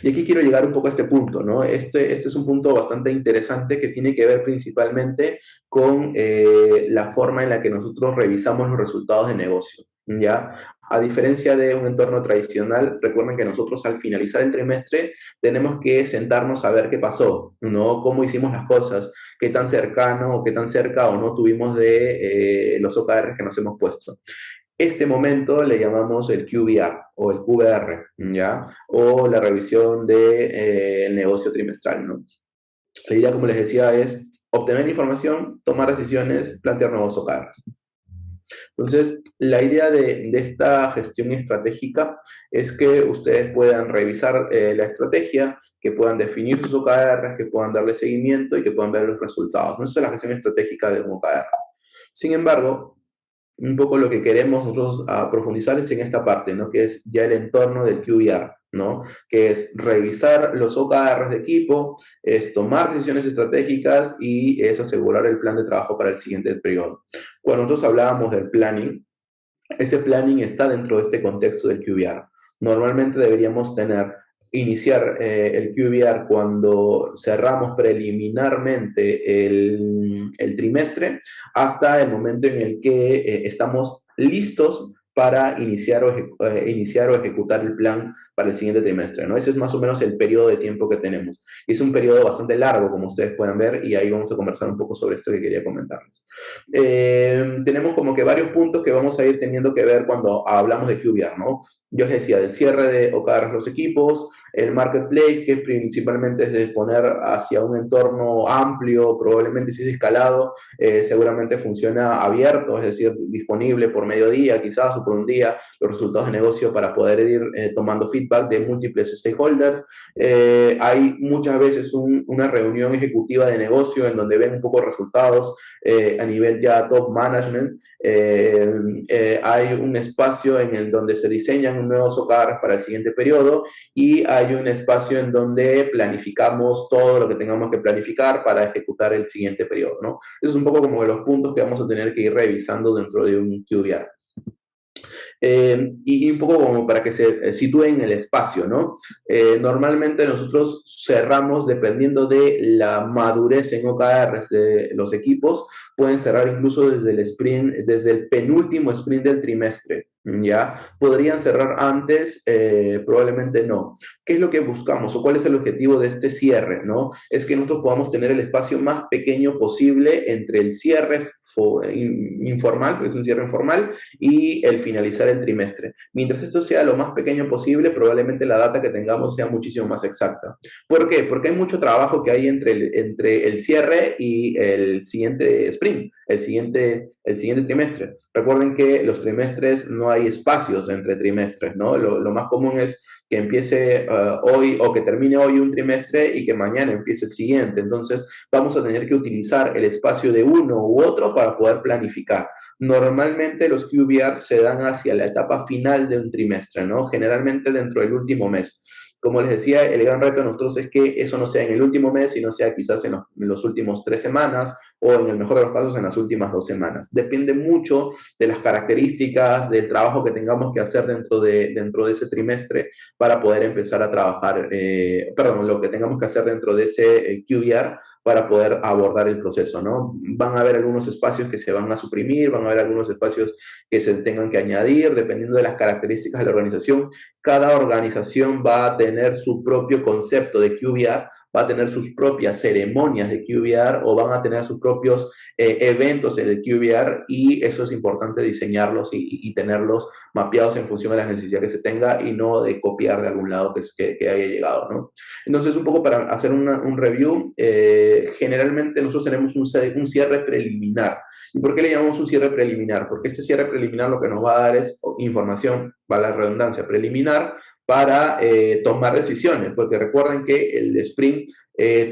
Speaker 1: Y aquí quiero llegar un poco a este punto, ¿no? Este es un punto bastante interesante que tiene que ver principalmente con la forma en la que nosotros revisamos los resultados de negocio, ¿ya? A diferencia de un entorno tradicional, recuerden que nosotros al finalizar el trimestre tenemos que sentarnos a ver qué pasó, ¿no? Cómo hicimos las cosas, qué tan cercano o qué tan cerca o no tuvimos de los OKR que nos hemos puesto. Este momento le llamamos el QBR o el QBR, ¿ya? O la revisión del negocio trimestral, ¿no? La idea, como les decía, es obtener información, tomar decisiones, plantear nuevos OKRs. Entonces, la idea de esta gestión estratégica es que ustedes puedan revisar la estrategia, que puedan definir sus OKRs, que puedan darle seguimiento y que puedan ver los resultados. ¿No? Esa es la gestión estratégica de un OKR. Sin embargo, un poco lo que queremos nosotros profundizar es en esta parte, ¿no? Que es ya el entorno del QBR, ¿no? Que es revisar los OKRs de equipo, es tomar decisiones estratégicas y es asegurar el plan de trabajo para el siguiente periodo. Cuando nosotros hablábamos del planning, ese planning está dentro de este contexto del QBR. Normalmente deberíamos iniciar el QBR cuando cerramos preliminarmente el trimestre hasta el momento en el que estamos listos para iniciar o ejecutar el plan para el siguiente trimestre, ¿no? Ese es más o menos el periodo de tiempo que tenemos. Y es un periodo bastante largo, como ustedes pueden ver, y ahí vamos a conversar un poco sobre esto que quería comentarles. Tenemos como que varios puntos que vamos a ir teniendo que ver cuando hablamos de QBR, ¿no? Yo les decía, del cierre de OKR los equipos, el marketplace, que principalmente es de exponer hacia un entorno amplio, probablemente si es escalado, seguramente funciona abierto, es decir, disponible por mediodía quizás o por un día, los resultados de negocio para poder ir tomando feedback de múltiples stakeholders. Hay muchas veces una reunión ejecutiva de negocio en donde ven un poco resultados a nivel ya top management. Hay un espacio en el donde se diseñan nuevos OKRs para el siguiente periodo y hay un espacio en donde planificamos todo lo que tengamos que planificar para ejecutar el siguiente periodo, ¿no? Eso es un poco como de los puntos que vamos a tener que ir revisando dentro de un QBR. Y un poco como para que se sitúen en el espacio, ¿no? Normalmente nosotros cerramos, dependiendo de la madurez en OKRs de los equipos, pueden cerrar incluso desde el sprint, desde el penúltimo sprint del trimestre, ¿ya? ¿Podrían cerrar antes? Probablemente no. ¿Qué es lo que buscamos o cuál es el objetivo de este cierre, ¿no? Es que nosotros podamos tener el espacio más pequeño posible entre el cierre informal, porque es un cierre informal, y el finalizar el trimestre. Mientras esto sea lo más pequeño posible, probablemente la data que tengamos sea muchísimo más exacta. ¿Por qué? Porque hay mucho trabajo que hay entre el cierre y el siguiente sprint, el siguiente trimestre. Recuerden que los trimestres no hay espacios entre trimestres, ¿no? Lo más común es que empiece hoy o que termine hoy un trimestre y que mañana empiece el siguiente. Entonces, vamos a tener que utilizar el espacio de uno u otro para poder planificar. Normalmente los QBR se dan hacia la etapa final de un trimestre, ¿no? Generalmente dentro del último mes. Como les decía, el gran reto de nosotros es que eso no sea en el último mes, sino sea quizás en los últimos 3 semanas o en el mejor de los casos en las últimas 2 semanas. Depende mucho de las características, del trabajo que tengamos que hacer dentro de ese trimestre para poder empezar a trabajar, lo que tengamos que hacer dentro de ese QBR para poder abordar el proceso, ¿no? Van a haber algunos espacios que se van a suprimir, van a haber algunos espacios que se tengan que añadir, dependiendo de las características de la organización. Cada organización va a tener su propio concepto de QBR, va a tener sus propias ceremonias de QBR o van a tener sus propios eventos en el QBR y eso es importante diseñarlos y tenerlos mapeados en función de la necesidad que se tenga y no de copiar de algún lado que haya llegado, ¿no? Entonces, un poco para hacer un review, generalmente nosotros tenemos un cierre preliminar. ¿Y por qué le llamamos un cierre preliminar? Porque este cierre preliminar lo que nos va a dar es información, va la redundancia, preliminar, para tomar decisiones, porque recuerden que el sprint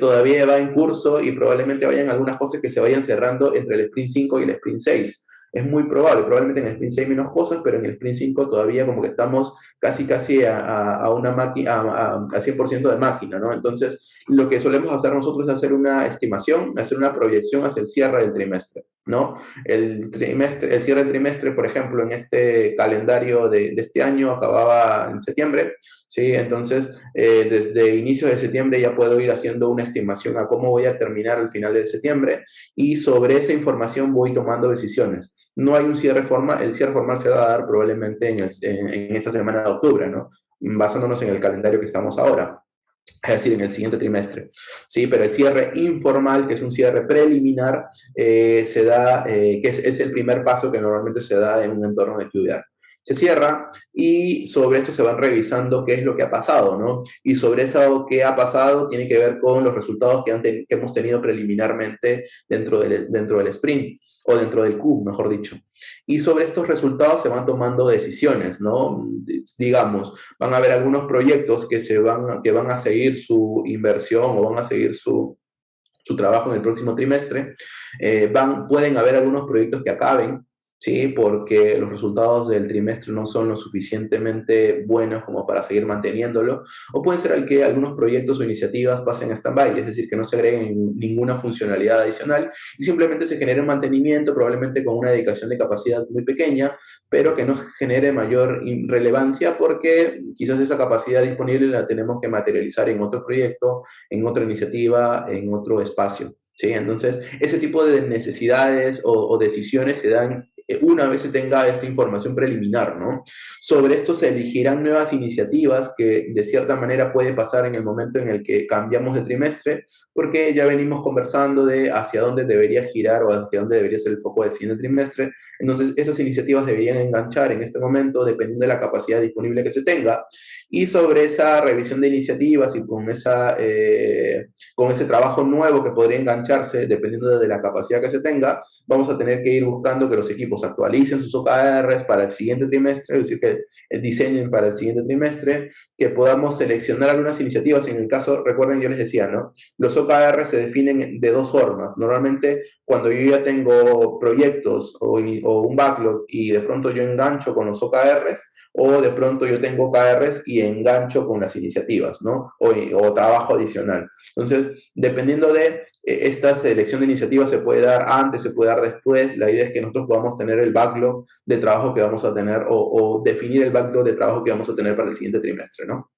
Speaker 1: todavía va en curso y probablemente vayan algunas cosas que se vayan cerrando entre el sprint 5 y el sprint 6. Es muy probable, probablemente en el sprint 6 menos cosas, pero en el sprint 5 todavía como que estamos casi a una máquina, a 100% de máquina, ¿no? Entonces, lo que solemos hacer nosotros es hacer una estimación, hacer una proyección hacia el cierre del trimestre, ¿no? El cierre del trimestre, por ejemplo, en este calendario de este año acababa en septiembre, ¿sí? Entonces, desde inicio de septiembre ya puedo ir haciendo una estimación a cómo voy a terminar al final de septiembre y sobre esa información voy tomando decisiones. No hay un cierre formal, el cierre formal se va a dar probablemente en esta semana de octubre, ¿no? Basándonos en el calendario que estamos ahora. Es decir, en el siguiente trimestre. Sí, pero el cierre informal, que es un cierre preliminar, se da, que es el primer paso que normalmente se da en un entorno de QBR. Se cierra y sobre esto se van revisando qué es lo que ha pasado, ¿no? Y sobre eso que ha pasado tiene que ver con los resultados que hemos tenido preliminarmente dentro del sprint o dentro del Q, mejor dicho. Y sobre estos resultados se van tomando decisiones, ¿no? Digamos, van a haber algunos proyectos que van a seguir su inversión o van a seguir su trabajo en el próximo trimestre. Pueden haber algunos proyectos que acaben, ¿sí? Porque los resultados del trimestre no son lo suficientemente buenos como para seguir manteniéndolo, o pueden ser que algunos proyectos o iniciativas pasen a stand-by, es decir, que no se agreguen ninguna funcionalidad adicional y simplemente se genere un mantenimiento, probablemente con una dedicación de capacidad muy pequeña, pero que no genere mayor relevancia porque quizás esa capacidad disponible la tenemos que materializar en otro proyecto, en otra iniciativa, en otro espacio. ¿sí? Entonces, ese tipo de necesidades o decisiones se dan una vez se tenga esta información preliminar, ¿no? Sobre esto se elegirán nuevas iniciativas que de cierta manera puede pasar en el momento en el que cambiamos de trimestre, porque ya venimos conversando de hacia dónde debería girar o hacia dónde debería ser el foco del siguiente trimestre. Entonces, esas iniciativas deberían enganchar en este momento, dependiendo de la capacidad disponible que se tenga. Y sobre esa revisión de iniciativas y con ese trabajo nuevo que podría engancharse, dependiendo de la capacidad que se tenga, vamos a tener que ir buscando que los equipos actualicen sus OKRs para el siguiente trimestre, es decir, que diseñen para el siguiente trimestre, que podamos seleccionar algunas iniciativas. En el caso, recuerden, yo les decía, ¿no? Los OKRs se definen de dos formas. Normalmente, cuando yo ya tengo proyectos o un backlog y de pronto yo engancho con los OKRs, o de pronto yo tengo OKRs y engancho con las iniciativas, ¿no? O trabajo adicional. Entonces, dependiendo de esta selección de iniciativas se puede dar antes, se puede dar después. La idea es que nosotros podamos tener el backlog de trabajo que vamos a tener o definir el backlog de trabajo que vamos a tener para el siguiente trimestre, ¿no?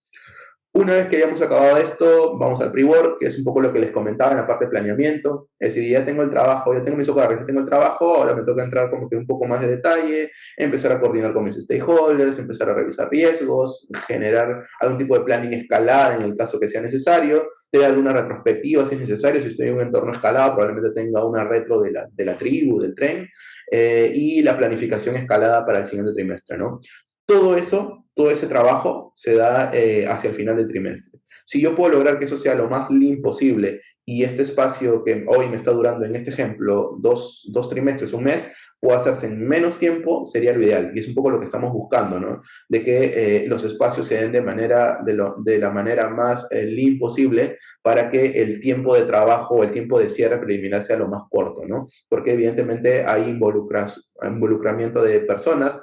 Speaker 1: Una vez que hayamos acabado esto, vamos al pre-work, que es un poco lo que les comentaba en la parte de planeamiento. Es decir, ya tengo el trabajo, ya tengo mis OKRs, ya tengo el trabajo, ahora me toca entrar como que un poco más de detalle, empezar a coordinar con mis stakeholders, empezar a revisar riesgos, generar algún tipo de planning escalada en el caso que sea necesario, tener alguna retrospectiva si es necesario. Si estoy en un entorno escalado, probablemente tenga una retro de la tribu, del tren, y la planificación escalada para el siguiente trimestre, ¿no? Todo eso, todo ese trabajo se da hacia el final del trimestre. Si yo puedo lograr que eso sea lo más lean posible y este espacio que hoy me está durando, en este ejemplo, dos trimestres, un mes, puede hacerse en menos tiempo, sería lo ideal. Y es un poco lo que estamos buscando, ¿no? De que los espacios se den de la manera más lean posible para que el tiempo de trabajo o el tiempo de cierre preliminar sea lo más corto, ¿no? Porque evidentemente hay involucramiento de personas.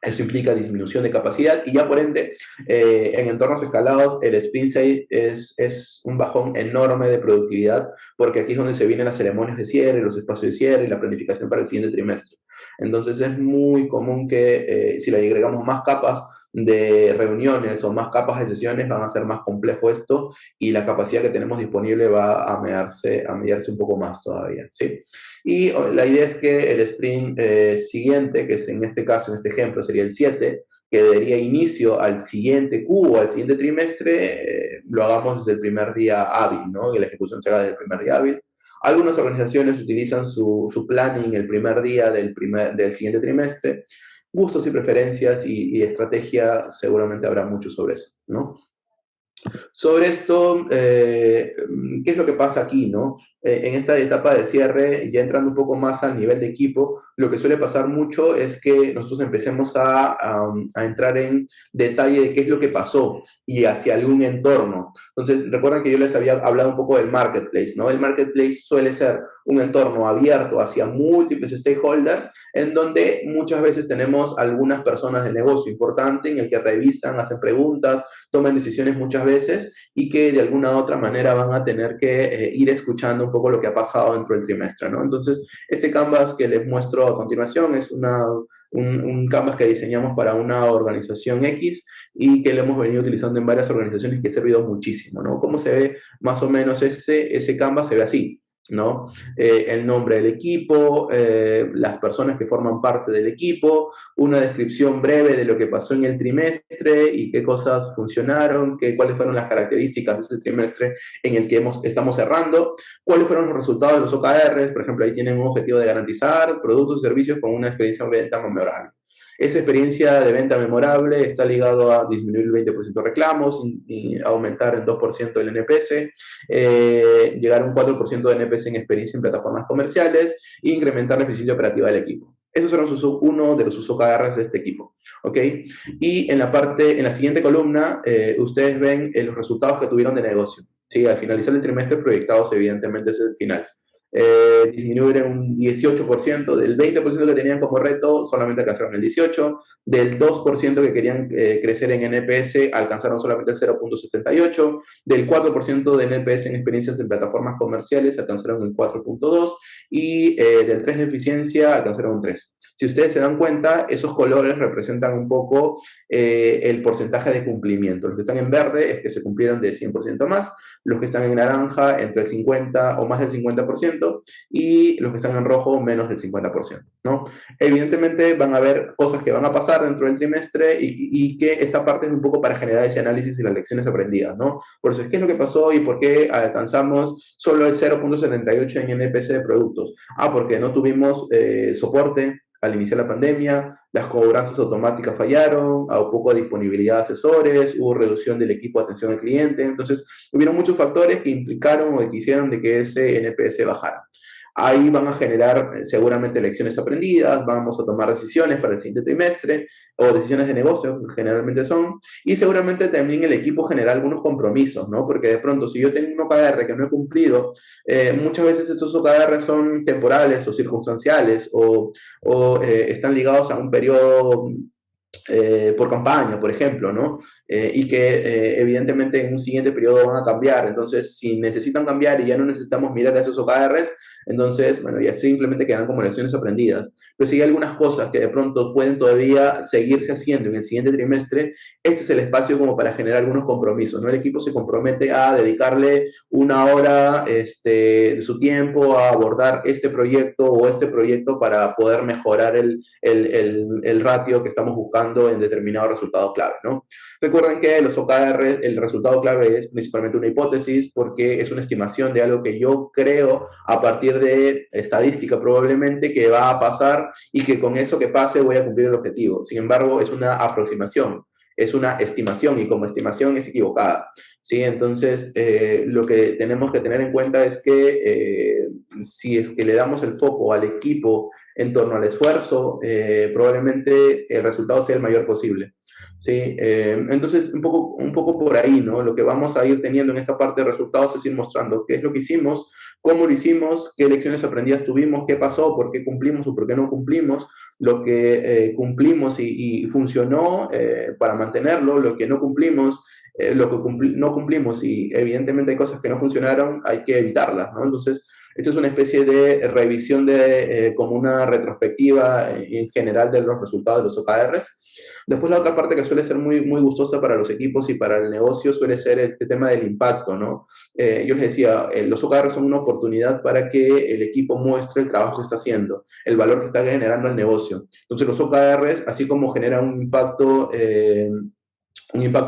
Speaker 1: Esto implica disminución de capacidad y ya por ende, en entornos escalados, el sprint sale es un bajón enorme de productividad, porque aquí es donde se vienen las ceremonias de cierre, los espacios de cierre y la planificación para el siguiente trimestre. Entonces es muy común que si le agregamos más capas de reuniones o más capas de sesiones, van a ser más complejo esto y la capacidad que tenemos disponible va a mediarse un poco más todavía, ¿sí? Y la idea es que el sprint siguiente, que es en este caso, en este ejemplo, sería el 7, que daría inicio al siguiente Q o al siguiente trimestre, lo hagamos desde el primer día hábil, ¿no? Que la ejecución se haga desde el primer día hábil. Algunas organizaciones utilizan su planning el primer día del siguiente trimestre. Gustos y preferencias y estrategia, seguramente habrá mucho sobre eso, ¿no? Sobre esto, ¿qué es lo que pasa aquí, no? En esta etapa de cierre, ya entrando un poco más al nivel de equipo, lo que suele pasar mucho es que nosotros empecemos a entrar en detalle de qué es lo que pasó y hacia algún entorno. Entonces, recuerdan que yo les había hablado un poco del marketplace, ¿no? El marketplace suele ser un entorno abierto hacia múltiples stakeholders, en donde muchas veces tenemos algunas personas de negocio importante en el que revisan, hacen preguntas, toman decisiones muchas veces y que de alguna u otra manera van a tener que ir escuchando un poco lo que ha pasado dentro del trimestre, ¿no? Entonces, este Canvas que les muestro a continuación es un Canvas que diseñamos para una organización X y que lo hemos venido utilizando en varias organizaciones que ha servido muchísimo, ¿no? ¿Cómo se ve más o menos ese Canvas? Se ve así, ¿no? El nombre del equipo, las personas que forman parte del equipo, una descripción breve de lo que pasó en el trimestre y qué cosas funcionaron, cuáles fueron las características de ese trimestre en el que estamos cerrando, cuáles fueron los resultados de los OKRs. Por ejemplo, ahí tienen un objetivo de garantizar productos y servicios con una experiencia de venta memorable. Esa experiencia de venta memorable está ligado a disminuir el 20% de reclamos, y aumentar el 2% del NPS, llegar a un 4% de NPS en experiencia en plataformas comerciales e incrementar la eficiencia operativa del equipo. Esos son uno de los OKRs de este equipo, ¿ok? Y en la siguiente columna, ustedes ven los resultados que tuvieron de negocio, ¿sí? Al finalizar el trimestre proyectados, evidentemente, es el final. Disminuir en un 18%, del 20% que tenían como reto, solamente alcanzaron el 18%, del 2% que querían crecer en NPS, alcanzaron solamente el 0.78%, del 4% de NPS en experiencias en plataformas comerciales, alcanzaron el 4.2%, y del 3% de eficiencia, alcanzaron un 3%. Si ustedes se dan cuenta, esos colores representan un poco el porcentaje de cumplimiento. Los que están en verde es que se cumplieron de 100% más, los que están en naranja entre el 50 o más del 50% y los que están en rojo menos del 50%, ¿no? Evidentemente van a haber cosas que van a pasar dentro del trimestre y que esta parte es un poco para generar ese análisis y las lecciones aprendidas, ¿no? Por eso es qué es lo que pasó y por qué alcanzamos solo el 0.78 en NPS de productos. Porque no tuvimos soporte al iniciar la pandemia, las cobranzas automáticas fallaron, hubo poca disponibilidad de asesores, hubo reducción del equipo de atención al cliente, entonces hubieron muchos factores que implicaron o que hicieron de que ese NPS bajara. Ahí van a generar seguramente lecciones aprendidas, vamos a tomar decisiones para el siguiente trimestre o decisiones de negocio, que generalmente son, y seguramente también el equipo genera algunos compromisos, ¿no? Porque de pronto si yo tengo un OKR que no he cumplido, muchas veces estos OKR son temporales o circunstanciales o están ligados a un periodo por campaña, por ejemplo, ¿no? Y que evidentemente en un siguiente periodo van a cambiar. Entonces, si necesitan cambiar y ya no necesitamos mirar a esos OKRs, entonces, bueno, ya simplemente quedan como lecciones aprendidas. Pero si hay algunas cosas que de pronto pueden todavía seguirse haciendo en el siguiente trimestre, este es el espacio como para generar algunos compromisos, ¿no? El equipo se compromete a dedicarle una hora de su tiempo a abordar este proyecto o este proyecto para poder mejorar el ratio que estamos buscando en determinados resultados clave, ¿no? Recuerden que los OKR, el resultado clave es principalmente una hipótesis porque es una estimación de algo que yo creo a partir de estadística probablemente que va a pasar y que con eso que pase voy a cumplir el objetivo. Sin embargo, es una aproximación, es una estimación y como estimación es equivocada. ¿Sí? Entonces, lo que tenemos que tener en cuenta es que si es que le damos el foco al equipo en torno al esfuerzo, probablemente el resultado sea el mayor posible. ¿Sí? Entonces, un poco por ahí, ¿no? Lo que vamos a ir teniendo en esta parte de resultados es ir mostrando qué es lo que hicimos, cómo lo hicimos, qué lecciones aprendidas tuvimos, qué pasó, por qué cumplimos o por qué no cumplimos, lo que cumplimos y funcionó para mantenerlo, lo que no cumplimos, lo que no cumplimos y evidentemente hay cosas que no funcionaron, hay que evitarlas, ¿no? Entonces, esto es una especie de revisión como una retrospectiva en general de los resultados de los OKRs. Después la otra parte que suele ser muy, muy gustosa para los equipos y para el negocio suele ser este tema del impacto, ¿no? Yo les decía, los OKRs son una oportunidad para que el equipo muestre el trabajo que está haciendo, el valor que está generando el negocio. Entonces los OKRs, así como generan un impacto en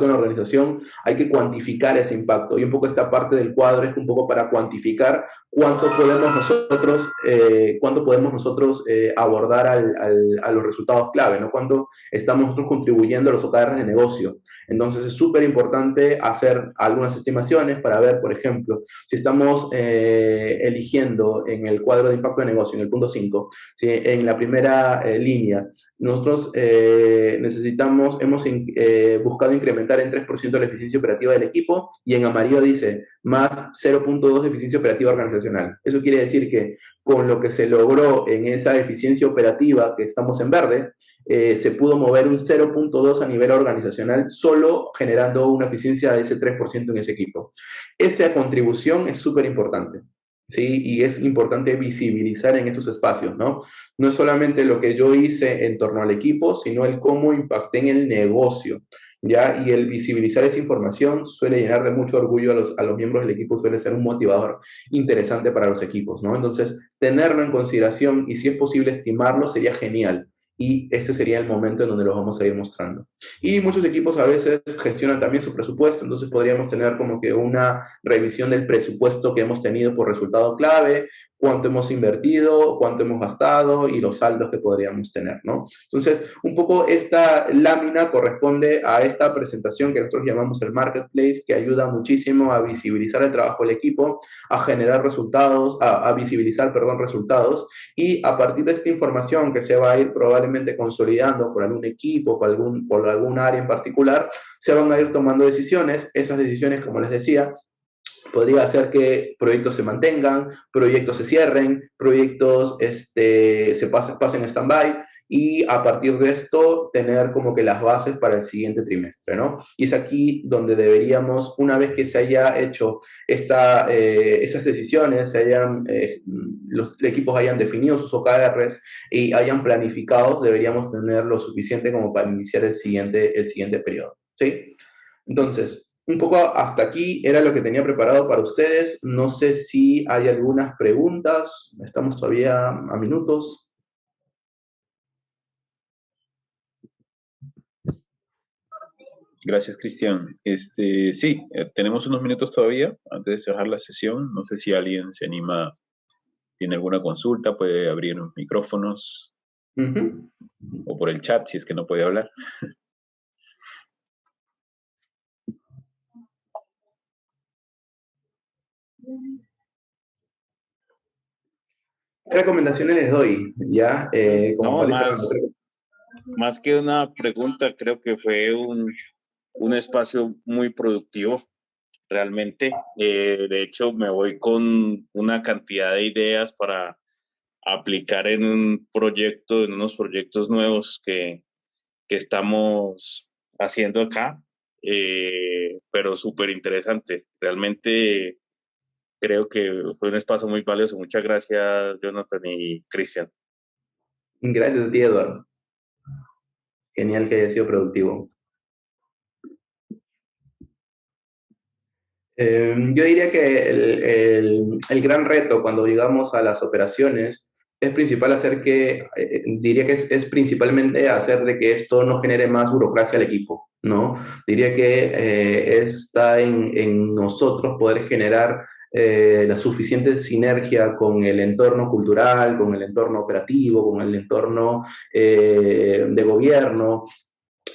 Speaker 1: la organización, hay que cuantificar ese impacto. Y un poco esta parte del cuadro es un poco para cuantificar cuánto podemos nosotros abordar a los resultados clave, ¿no? Cuánto estamos nosotros contribuyendo a los OKRs de negocio. Entonces es súper importante hacer algunas estimaciones para ver, por ejemplo, si estamos eligiendo en el cuadro de impacto de negocio, en el punto 5, ¿sí? En la primera línea, nosotros hemos buscado incrementar en 3% la eficiencia operativa del equipo y en amarillo dice más 0.2 de eficiencia operativa organizacional. Eso quiere decir que con lo que se logró en esa eficiencia operativa que estamos en verde, se pudo mover un 0.2 a nivel organizacional solo generando una eficiencia de ese 3% en ese equipo. Esa contribución es súper importante. ¿Sí? Y es importante visibilizar en estos espacios, ¿no? No es solamente lo que yo hice en torno al equipo, sino el cómo impacté en el negocio, ¿ya? Y el visibilizar esa información suele llenar de mucho orgullo a los miembros del equipo, suele ser un motivador interesante para los equipos, ¿no? Entonces, tenerlo en consideración y si es posible estimarlo sería genial. Y este sería el momento en donde los vamos a ir mostrando. Y muchos equipos a veces gestionan también su presupuesto, entonces podríamos tener como que una revisión del presupuesto que hemos tenido por resultado clave, cuánto hemos invertido, cuánto hemos gastado y los saldos que podríamos tener, ¿no? Entonces, un poco esta lámina corresponde a esta presentación que nosotros llamamos el Marketplace, que ayuda muchísimo a visibilizar el trabajo del equipo, a generar resultados, a visibilizar, perdón, resultados, y a partir de esta información que se va a ir probablemente consolidando por algún equipo, por algún área en particular, se van a ir tomando decisiones. Esas decisiones, como les decía, podría hacer que proyectos se mantengan, proyectos se cierren, proyectos se pasen a stand-by y a partir de esto tener como que las bases para el siguiente trimestre, ¿no? Y es aquí donde deberíamos, una vez que se haya hecho esas decisiones, los equipos hayan definido sus OKRs y hayan planificados, deberíamos tener lo suficiente como para iniciar el siguiente periodo, ¿sí? Entonces, un poco hasta aquí era lo que tenía preparado para ustedes. No sé si hay algunas preguntas. Estamos todavía a minutos.
Speaker 2: Gracias, Cristian. Sí, tenemos unos minutos todavía antes de cerrar la sesión. No sé si alguien se anima, tiene alguna consulta, puede abrir los micrófonos o por el chat si es que no puede hablar.
Speaker 1: ¿Qué recomendaciones les doy? Ya, como
Speaker 3: No,
Speaker 1: dice,
Speaker 3: más que una pregunta, creo que fue un espacio muy productivo, realmente. De hecho, me voy con una cantidad de ideas para aplicar en un proyecto, en unos proyectos nuevos que estamos haciendo acá, pero súper interesante. Realmente creo que fue un espacio muy valioso. Muchas gracias, Jonathan y Cristian.
Speaker 1: gracias a ti, Eduardo. Genial que haya sido productivo. Yo diría que el gran reto cuando llegamos a las operaciones es principal diría que es principalmente hacer de que esto no genere más burocracia al equipo, ¿no? Diría que está en nosotros poder generar la suficiente sinergia con el entorno cultural, con el entorno operativo, con el entorno de gobierno,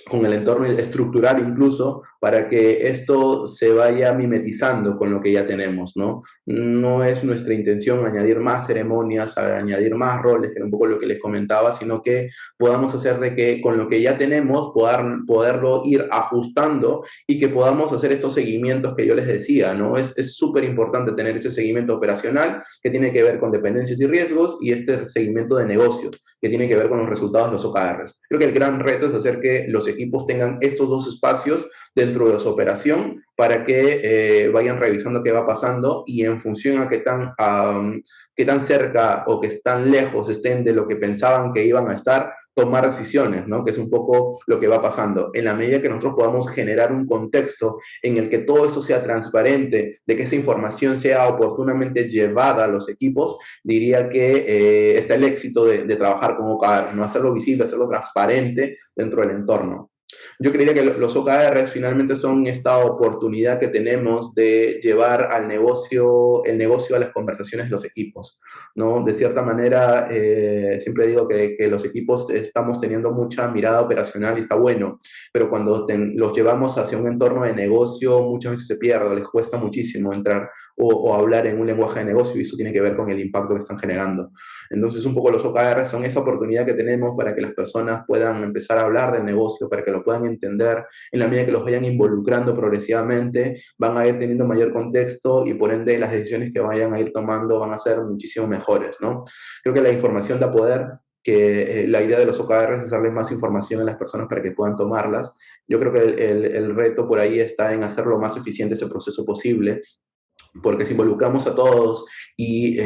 Speaker 1: con el entorno estructural incluso, para que esto se vaya mimetizando con lo que ya tenemos, ¿no? No es nuestra intención añadir más ceremonias, añadir más roles, que era un poco lo que les comentaba, sino que podamos hacer de que con lo que ya tenemos, poderlo ir ajustando y que podamos hacer estos seguimientos que yo les decía, ¿no? Es súper importante tener este seguimiento operacional que tiene que ver con dependencias y riesgos y este seguimiento de negocios que tiene que ver con los resultados de los OKRs. Creo que el gran reto es hacer que los equipos tengan estos dos espacios dentro de su operación para que vayan revisando qué va pasando y en función a qué tan cerca o qué tan lejos estén de lo que pensaban que iban a estar, tomar decisiones, ¿no? Que es un poco lo que va pasando. En la medida que nosotros podamos generar un contexto en el que todo eso sea transparente, de que esa información sea oportunamente llevada a los equipos, diría que está el éxito de trabajar con OKR, ¿no? Hacerlo visible, hacerlo transparente dentro del entorno. Yo creería que los OKRs finalmente son esta oportunidad que tenemos de llevar el negocio a las conversaciones de los equipos, ¿no? De cierta manera, siempre digo que los equipos estamos teniendo mucha mirada operacional y está bueno, pero cuando los llevamos hacia un entorno de negocio, muchas veces se pierde, les cuesta muchísimo entrar o hablar en un lenguaje de negocio y eso tiene que ver con el impacto que están generando. Entonces, un poco los OKR son esa oportunidad que tenemos para que las personas puedan empezar a hablar del negocio, para que lo puedan entender. En la medida que los vayan involucrando progresivamente, van a ir teniendo mayor contexto y por ende las decisiones que vayan a ir tomando van a ser muchísimo mejores, ¿no? Creo que la información da poder, que la idea de los OKR es darle más información a las personas para que puedan tomarlas. Yo creo que el reto por ahí está en hacer lo más eficiente ese proceso posible, porque si involucramos a todos y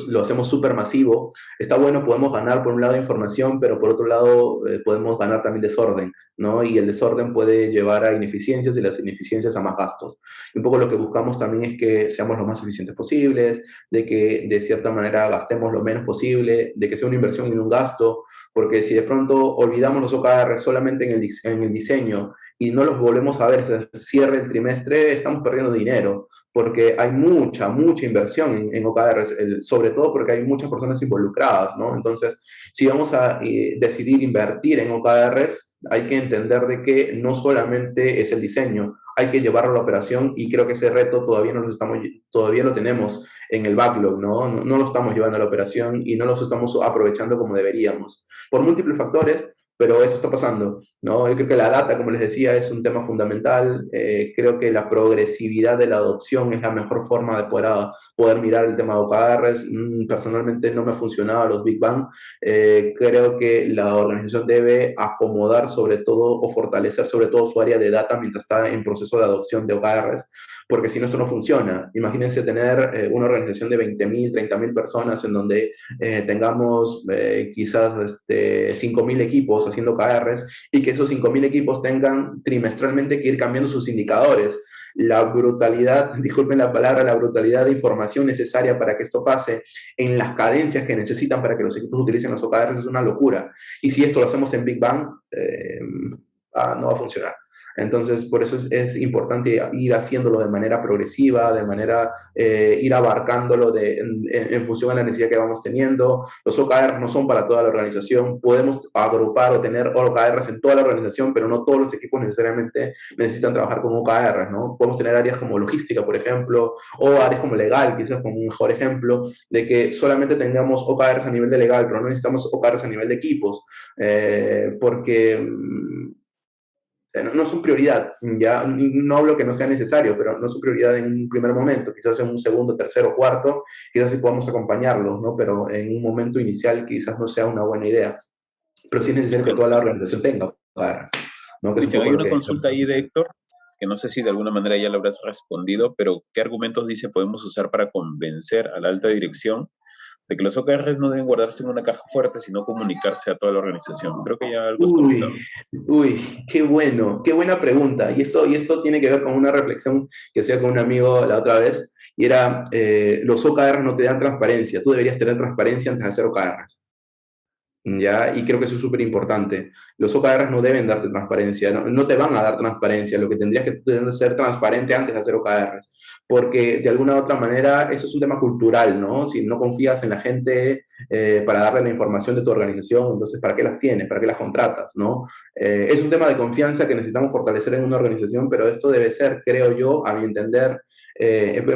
Speaker 1: lo hacemos súper masivo, está bueno, podemos ganar por un lado información, pero por otro lado podemos ganar también desorden, ¿no? Y el desorden puede llevar a ineficiencias y las ineficiencias a más gastos. Y un poco lo que buscamos también es que seamos lo más eficientes posibles, de que de cierta manera gastemos lo menos posible, de que sea una inversión y no un gasto, porque si de pronto olvidamos los OKR solamente en el diseño y no los volvemos a ver, se cierre el trimestre, estamos perdiendo dinero porque hay mucha inversión en OKRs, sobre todo porque hay muchas personas involucradas, ¿no? Entonces, si vamos a decidir invertir en OKRs, hay que entender de que no solamente es el diseño, hay que llevarlo a la operación y creo que ese reto todavía lo tenemos en el backlog, ¿no? No lo estamos llevando a la operación y no lo estamos aprovechando como deberíamos, por múltiples factores, pero eso está pasando. ¿no? Yo creo que la data, como les decía, es un tema fundamental. Creo que la progresividad de la adopción es la mejor forma de poder mirar el tema de OKRs. Personalmente no me funcionaba los Big Bang. Creo que la organización debe acomodar sobre todo o fortalecer sobre todo su área de data mientras está en proceso de adopción de OKRs, porque si no, esto no funciona. Imagínense tener una organización de 20.000, 30.000 personas en donde tengamos quizás 5.000 equipos haciendo OKRs y que esos 5.000 equipos tengan trimestralmente que ir cambiando sus indicadores. La brutalidad, disculpen la palabra, la brutalidad de información necesaria para que esto pase en las cadencias que necesitan para que los equipos utilicen los OKRs es una locura. Y si esto lo hacemos en Big Bang, no va a funcionar. Entonces, por eso es importante ir haciéndolo de manera progresiva, de manera ir abarcándolo en función a la necesidad que vamos teniendo. Los OKRs no son para toda la organización. Podemos agrupar o tener OKRs en toda la organización, pero no todos los equipos necesariamente necesitan trabajar con OKRs, ¿no? Podemos tener áreas como logística, por ejemplo, o áreas como legal, quizás como un mejor ejemplo, de que solamente tengamos OKRs a nivel de legal, pero no necesitamos OKRs a nivel de equipos, porque no son prioridad. Ya no hablo que no sea necesario, pero no son prioridad en un primer momento. Quizás en un segundo, tercero, cuarto, quizás sí podamos acompañarlos, ¿no? Pero en un momento inicial quizás no sea una buena idea. Pero sí es necesario que toda la organización tenga OKRs, ¿no? Que es un
Speaker 2: Cristian,
Speaker 1: poco
Speaker 2: hay
Speaker 1: lo
Speaker 2: una
Speaker 1: que...
Speaker 2: consulta ahí de Héctor, que no sé si de alguna manera ya lo habrás respondido, pero ¿qué argumentos dice podemos usar para convencer a la alta dirección de que los OKRs no deben guardarse en una caja fuerte, sino comunicarse a toda la organización? Creo que ya algo has comentado.
Speaker 1: Qué bueno, qué buena pregunta. Y esto tiene que ver con una reflexión que hacía con un amigo la otra vez, y era, los OKRs no te dan transparencia, tú deberías tener transparencia antes de hacer OKRs. ¿Ya? Y creo que eso es súper importante. Los OKRs no deben darte transparencia, no te van a dar transparencia, lo que tendrías que tener ser transparente antes de hacer OKRs, porque de alguna u otra manera eso es un tema cultural, ¿no? Si no confías en la gente para darle la información de tu organización, entonces ¿para qué las tienes? ¿Para qué las contratas? ¿No? Es un tema de confianza que necesitamos fortalecer en una organización, pero esto debe ser, creo yo, a mi entender,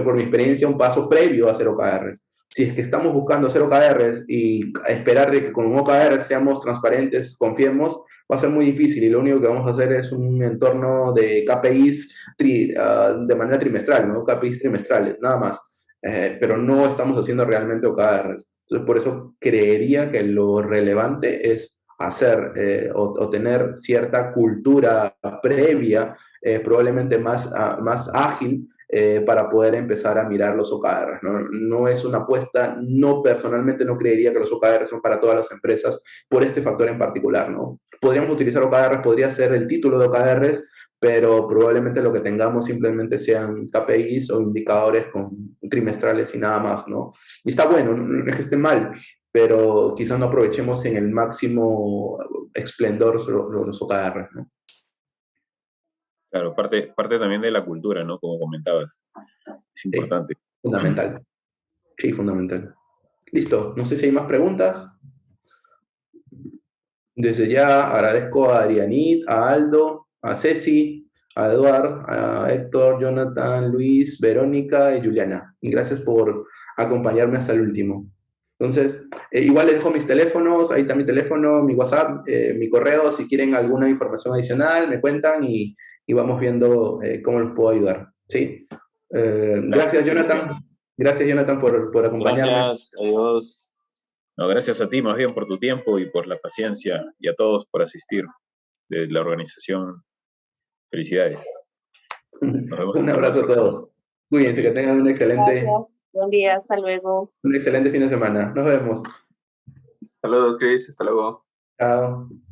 Speaker 1: por mi experiencia, un paso previo a hacer OKRs. Si es que estamos buscando hacer OKRs y esperar de que con OKRs seamos transparentes, confiemos, va a ser muy difícil y lo único que vamos a hacer es un entorno de KPIs de manera trimestral, ¿no? KPIs trimestrales, nada más. Pero no estamos haciendo realmente OKRs. Entonces, por eso creería que lo relevante es hacer o tener cierta cultura previa, probablemente más ágil, para poder empezar a mirar los OKRs, ¿no? No es una apuesta, no personalmente no creería que los OKRs son para todas las empresas por este factor en particular, ¿no? Podríamos utilizar OKRs, podría ser el título de OKRs, pero probablemente lo que tengamos simplemente sean KPIs o indicadores trimestrales y nada más, ¿no? Y está bueno, no es que esté mal, pero quizás no aprovechemos en el máximo esplendor los OKRs, ¿no?
Speaker 2: Claro, parte también de la cultura, ¿no? Como comentabas. Es
Speaker 1: Sí,
Speaker 2: importante.
Speaker 1: fundamental. Sí, fundamental. Listo, no sé si hay más preguntas. Desde ya agradezco a Arianit, a Aldo, a Ceci, a Eduard, a Héctor, Jonathan, Luis, Verónica y Juliana. Y gracias por acompañarme hasta el último. Entonces, igual les dejo mis teléfonos, ahí está mi teléfono, mi WhatsApp, mi correo, si quieren alguna información adicional, me cuentan y vamos viendo cómo los puedo ayudar. ¿Sí? Gracias, Jonathan. Gracias, Jonathan, por acompañarme.
Speaker 3: Gracias, adiós.
Speaker 2: No, gracias a ti más bien por tu tiempo y por la paciencia y a todos por asistir de la organización. Felicidades. Nos vemos
Speaker 1: Un
Speaker 2: hasta la
Speaker 1: abrazo a
Speaker 2: próxima.
Speaker 1: todos. Cuídense, que tengan
Speaker 4: Gracias. Buen día, hasta luego.
Speaker 1: un excelente fin de semana. Nos vemos.
Speaker 5: Saludos, Chris. Hasta luego.
Speaker 1: Chao.